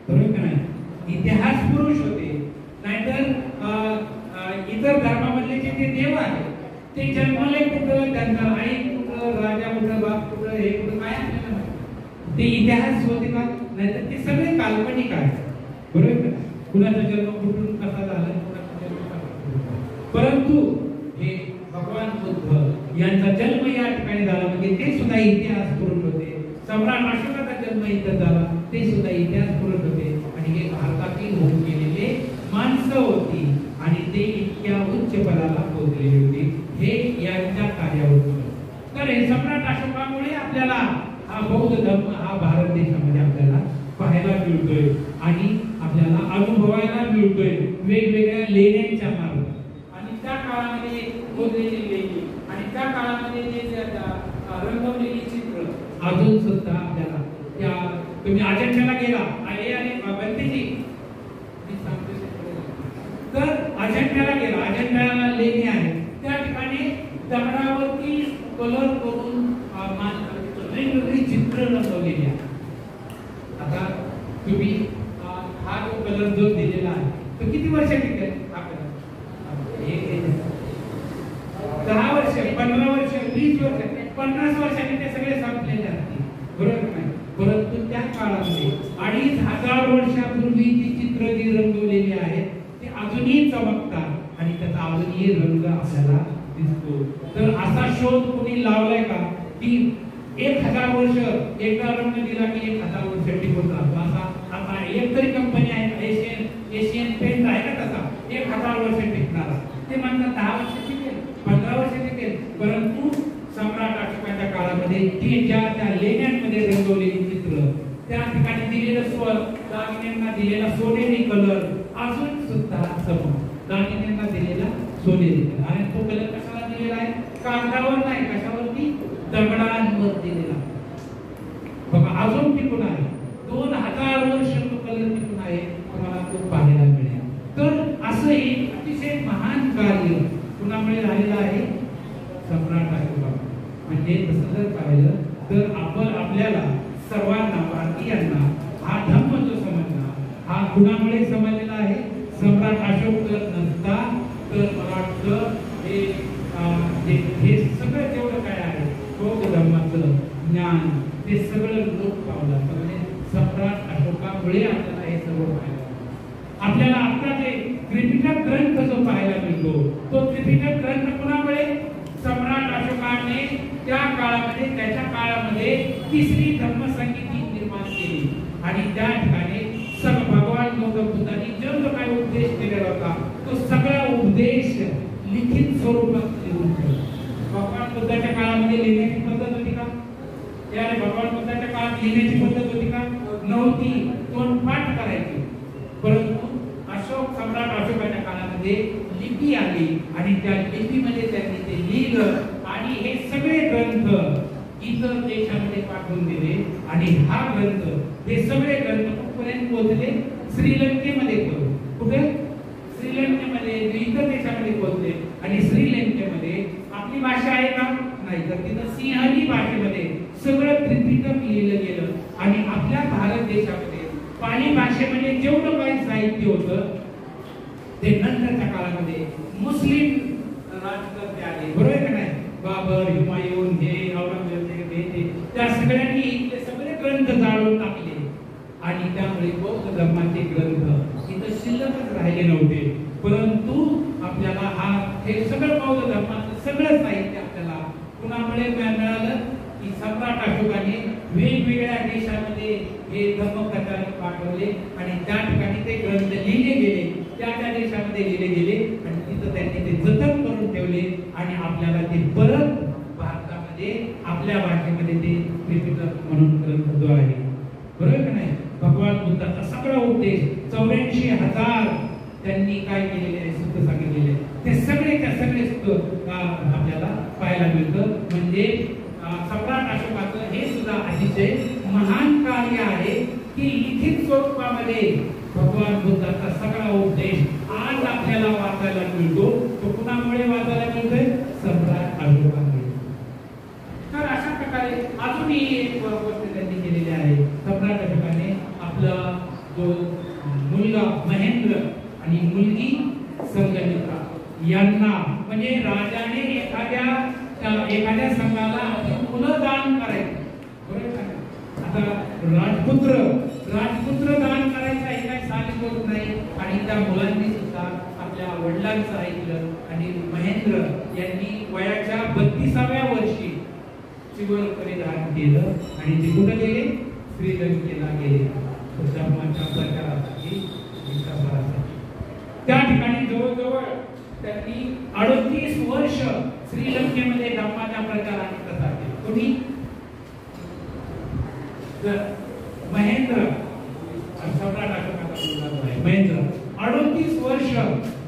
S2: बरोबर का नाही? इतिहास पुरुष होते. नाहीतर इतर धर्मामधले जे देव आहेत ते जन्मले कुठं, त्यांचा आई कुठं, राजा कुठं, बाप कुठं, हे कुठं, काय आपल्याला माहिती. ते इतिहास होते का? नाहीतर ते सगळे काल्पनिक आहे. बरोबर का? कुणाचा जन्म कुठून कसा झाला, कुणाचा जन्म कसा. परंतु हे भगवान बुद्ध यांचा जन्म या ठिकाणी झाला म्हणजे ते सुद्धा इतिहास पुरुष होते. सम्राट अशोकाचा जन्म इथं झाला, ते सुद्धा इतिहास पुरुष होते. आणि हे भारतातील होऊन गेलेले माणसं होती आणि ते इतक्या उच्च पदाला पोहोचलेली होती. हे यांच्या कार्यावर. तर हे सम्राट अशोकामुळे आपल्याला हा बौद्ध धर्म हा भारत देशामध्ये आपल्याला पाहायला मिळतोय आणि आपल्याला अनुभवायला मिळतोय वेगवेगळ्या लेण्यांच्या मार्फत. आणि त्या काळामध्ये खोदलेली लेणी आणि त्या काळामध्ये जे रंगवलेली चित्र अजून सुद्धा आपल्याला त्या, तुम्ही अजंठाला गेला आणि बंदीजी तर अजंठाला गेला, अजंठाला लेणी आहे, त्या ठिकाणी दगडावरती कलर करून वेगवेगळी चित्र रंगवलेली आहे. आता तुम्ही हा जो कलर जो दिलेला आहे तो किती वर्ष टिकेल? हा कलर 10 वर्ष, 15 वर्ष, 20 वर्ष, 50 वर्षांनी ते सगळे संपलेले असतील. बरोबर नाही? परंतु त्या काळामध्ये 2500 वर्षापूर्वी जी चित्र जी रंगवलेली आहेत ते अजूनही चमकतात आणि त्याचा अजूनही रंग आपल्याला दिसतो. तर असा शोध कोणी लावलाय का की 1000 वर्ष एकदा रंग दिला की 1000 वर्ष टिकून राहतो? आता एक तरी कंपनी आहे, एशियन पेंट आहे का तसा 1000 वर्ष टिकणारा. ते म्हणतात 10 वर्ष टिकेल, 15 वर्ष टिकेल. परंतु सम्राट अशोकाच्या काळामध्ये ते त्या लेण्यांमध्ये रंगवलेली चित्र, त्या ठिकाणी दिलेलं दागिन्यांना दिलेला सोनेरी कलर अजून सुद्धा समोर, दागिन्यांना दिलेला सोनेरी कलर. आणि तो कलर कशाला दिलेला आहे? कागदावर नाही, कशावरती? दगडांवर दिलेला. बघा अजून टिकून आहे. 2000 वर्ष तो कलर टिकून आहे, तुम्हाला तो पाहायला मिळेल. तर असं एक अतिशय महान कार्य कुणामुळे झालेलं आहे? सम्राट अशोक. म्हणजे तसं जर पाहिलं तर आपण आपल्याला सर्वांना भारतीयांना हा धम्म जो समजला हा कुणामुळे समजलेला आहे? सम्राट अशोक जर नसता तर मला वाटतं हे सगळं जेवढं काय आहे बौद्ध धर्माचं ज्ञान ते सगळं लोक पावलं. म्हणजे सम्राट अशोकामुळे आपल्याला हे सर्व पाहायला. आपल्याला आता जे त्रिपिटक ग्रंथ जो पाहायला मिळतो तो त्रिपिटक ग्रंथ कुणामुळे? सम्राट अशोकाने त्या काळामध्ये, त्याच्या काळामध्ये तिसरी धर्मसंहिता निर्माण केली आणि त्या ठिकाणी भगवान गौतम बुद्धांनी जो काही उपदेश दिलेला होता तो सगळा उपदेश लिखित स्वरूपात लिहून ठेवला. भगवान बुद्धाच्या काळामध्ये लिहिण्याची पद्धत होती का? त्याने भगवान बुद्धाच्या काळात लिहिण्याची पद्धत होती का? नव्हती. तोंडपाठ करायची. परंतु सम्राट अशोकाच्या काळामध्ये लिपी आली आणि त्या लिपीमध्ये त्यांनी ते लिहिलं आणि हे सगळे ग्रंथ इतर देशामध्ये पाठवून दिले. आणि हा ग्रंथ, हे सगळे ग्रंथ कुठपर्यंत पोहोचले? श्रीलंकेमध्ये पोहोचले. कुठे? श्रीलंकेमध्ये, इतर देशामध्ये पोहोचले. आणि श्रीलंकेमध्ये आपली भाषा आहे का? नाही. तर तिथं सिंहली भाषेमध्ये सगळं त्रिपिटक लिहिलं गेलं. आणि आपल्या भारत देशामध्ये पाली भाषेमध्ये जेवढं काही साहित्य साहित्य होतं ते नंतरच्या काळामध्ये मुस्लिम राजकर्ते आले, बरोबर आहे का नाही? बाबर, हुमायून, हे औरंगजेब, हे त्या सगळ्यांनी इथले सगळे ग्रंथ जाळून टाकले आणि त्यामुळे बौद्ध धर्माचे ग्रंथ इथं शिल्लकच राहिले नव्हते. परंतु आपल्याला हे सगळं बौद्ध धर्माचं सगळं साहित्य आपल्याला कुणामुळे मिळालं की सम्राट अशोकाने वेगवेगळ्या देशामध्ये हे धर्मप्रचारक पाठवले आणि त्या ठिकाणी ते ग्रंथ लिहिले गेले, त्या त्या देशामध्ये लिहिले गेले आणि तिथं त्यांनी ते जतन करून ठेवले आणि आपल्याला ते परत भारतामध्ये आपल्या भाषेमध्ये ते लिपिबद्ध म्हणून ग्रंथ जो आहे, बरोबर का नाही? भगवान बुद्धाचा सगळा उपदेश 84,000 त्यांनी काय केलेले आहे, सूत्र सांगितलेले ते सगळेच्या सगळे सूत्र आपल्याला पाहायला मिळतं. म्हणजे सम्राट अशोकाचं हे सुद्धा अतिशय महान कार्य आहे की लिखित स्वरूपामध्ये भगवान बुद्धाचा सगळा उपदेश आज आपल्याला वाचायला मिळतो. तो कुणामुळे वाचायला मिळतोय? सम्राट अशोकामुळे. तर अशा प्रकारे अजूनही एक गोष्ट त्यांनी केलेली आहे. सम्राट अशोकाने आपला जो मुलगा महेंद्र आणि मुलगी संघमित्रा यांना, म्हणजे राजाने एखाद्या संघाला मुलं दान करायचं, बरोबर का? आता राजपुत्र दान करायचं हे काही साधी गोष्ट नाही आणि त्या मुलांनी सुद्धा आपल्या वडिलांचं ऐकलं आणि महेंद्र यांनी वयाच्या 32व्या वर्षी शिवण परिधान केलं आणि ते कुठं गेले? श्रीलंकेला गेले धर्माच्या प्रचारासाठी. त्या ठिकाणी जवळजवळ त्यांनी 38 वर्ष श्रीलंकेमध्ये धर्माच्या प्रचाराने प्रसार केला. कोणी? महेंद्र, सम्राट अशोकाचा मुलगा आहे महेंद्र, 38 वर्ष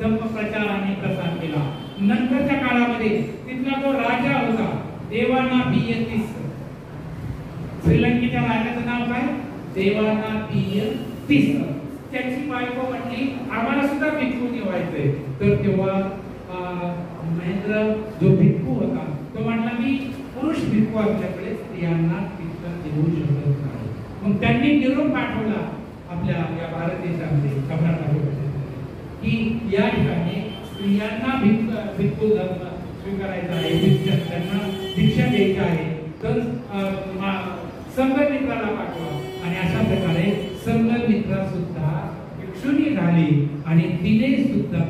S2: धर्म प्रचाराने प्रसार केला. नंतरच्या काळामध्ये तिथला जो राजा होता देवानापिय, श्रीलंकेच्या राजाचं नाव काय? देवानापिय. त्याची बायको म्हटली आम्हाला सुद्धा भिक्खू निवायचंय. तर तेव्हा महेंद्र जो भिक्खू होता तो म्हटला मी पुरुष भिक्खू असल्याकडे स्त्रियांना भिक्षा देऊ शकत नाही. मग त्यांनी निरोप पाठवला आपल्या या भारत देशामध्ये सम्राट अशोकाने की या ठिकाणी स्त्रियांना भिक्खू धर्म स्वीकारायचा आहे, त्यांना भिक्षा द्यायची आहे, तर संघमित्राला पाठवा. आणि अशा प्रकारे संघमित्रा सुद्धा भिक्षुणी झाली आणि ती सुद्धा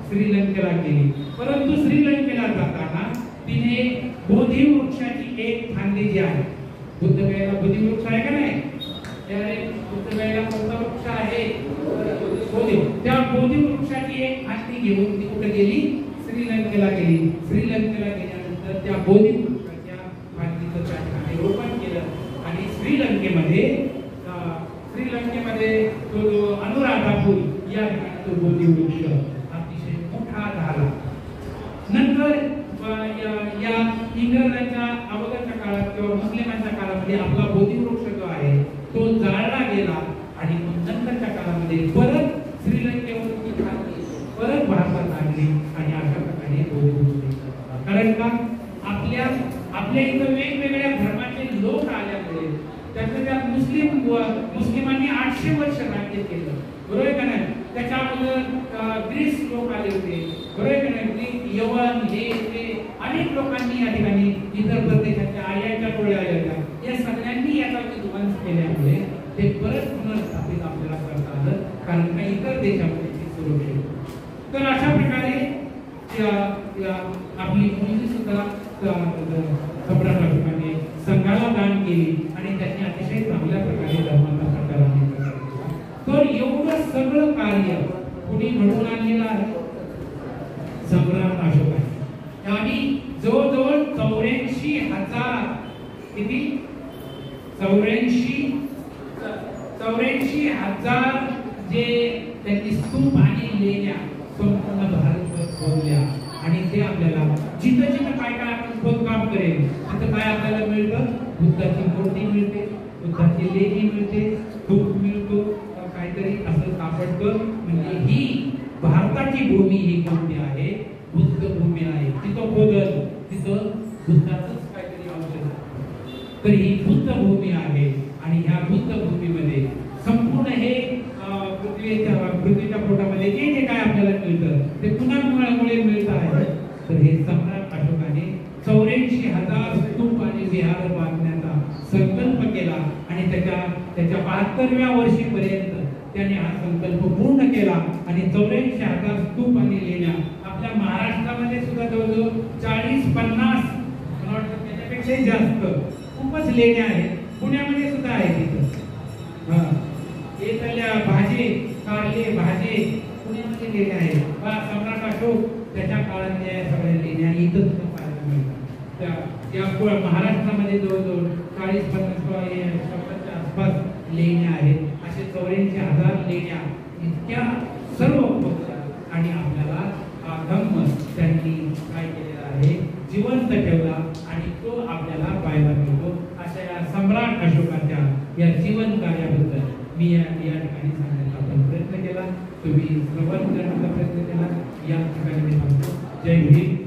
S2: श्रीलंकेला गेली. परंतु श्रीलंकेला जाताना तिने बोधी वृक्षाची एक फांदी जी आहे, बुद्धगयेला बोधी वृक्ष आहे का नाही? बुद्धगयेला कोणता वृक्ष आहे? बोधी. त्या बोधी वृक्षाची एक फांदी घेऊन ती कुठे गेली? श्रीलंकेला गेली. श्रीलंकेला गेल्यानंतर त्या बोधी वृक्षाच्या फांदीचं त्या ठिकाणी रोपण केलं आणि श्रीलंकेमध्ये तो जो अनुराधापूर या ठिकाणी तो बोधी वृक्ष अतिशय मोठा झाला. नंतर या इंग्रजांच्या अगोदरच्या काळात किंवा मुस्लिमांच्या काळामध्ये आपला बोधी वृक्ष जो आहे तो जाळला गेला आणि नंतरच्या काळामध्ये परत श्रीलंकेवरती परत भारतात आणली आणि अशा प्रकारे बोधी वृक्ष. कारण का? आपल्या इथं वेगवेगळ्या धर्माचे लोक आल्यामुळे त्यात मुस्लिमांनी 800 वर्ष राज्य केलं, बरोबर का नाही? त्याच्या अगोदर ग्रीस लोक आले होते, बरोबर का नाही? ग्रीक, यवन, हे अनेक लोकांनी या ठिकाणी इतर प्रदेशाच्या आर्यांच्या टोळ्या आल्या होत्या. या सगळ्यांनी याचा विध्वंस केल्यामुळे ते परत पुनर्स्थापित आपल्याला करता आलं, कारण का इतर देशामध्ये ते सुरक्षित. तर अशा प्रकारे आपली मुलगी सुद्धा सम्राट अशोकाने संघाला दान केली आणि त्यांनी अतिशय चांगल्या प्रकारे धर्माचा प्रचार केला. तर एवढं सगळं कार्य कुणी घडवून आणलेलं आहे? सम्राट अशोकाने. आणि जवळजवळ 84,000 किती? 84,000 जे त्यांनी स्तूप आणि लेण्या संपूर्ण भारतभर खोदल्या आणि ते आपल्याला जिथं जिथं काय काय आपण खोदकाम करेल तिथं काय आपल्याला मिळतं? बुद्धाची मूर्ती मिळते, बुद्धाची लेणी मिळते, स्तूप मिळतो, काहीतरी असं सापडतं. म्हणजे ही भारताची भूमी ही कोणती आहे? बुद्ध भूमी आहे. तिथं खोदल तिथं बुद्धाचंच काहीतरी औषध. तर ही बुद्ध भूमी आहे आणि ह्या बुद्ध भूमीमध्ये संपूर्ण हे पृथ्वी 72व्या वर्षीपर्यंत त्याने हा संकल्प पूर्ण केला आणि 84,000 स्तूप आणि लेण्या आपल्या महाराष्ट्रामध्ये सुद्धा जवळजवळ 40-50 मला वाटतं त्याच्यापेक्षाही जास्त खूपच लेण्या आहेत. पुण्यामध्ये सुद्धा आहे तिथं. येतल्या भाजे कारले भाजे पुण्यामध्ये लेण्या आहेत. सम्राट अशोक त्याच्या काळातल्या सगळ्या लेण्या इथं सुद्धा पाहायला मिळतात. या महाराष्ट्रामध्ये जवळजवळ 40-50 आसपास लेण्या आहेत. असे 84,000 लेण्या इतक्या सर्व होतात आणि आपल्याला हा धम्म त्यांनी काय केलेला आहे जिवंत ठेवला आणि तो आपल्याला पाहायला मिळतो. अशा या सम्राट अशोकाच्या या जीवन कार्याबद्दल मी या ठिकाणी सांगण्याचा आपण प्रयत्न केला. तुम्ही श्रवण करण्याचा प्रयत्न केला. या ठिकाणी मी सांगतो जय भीम.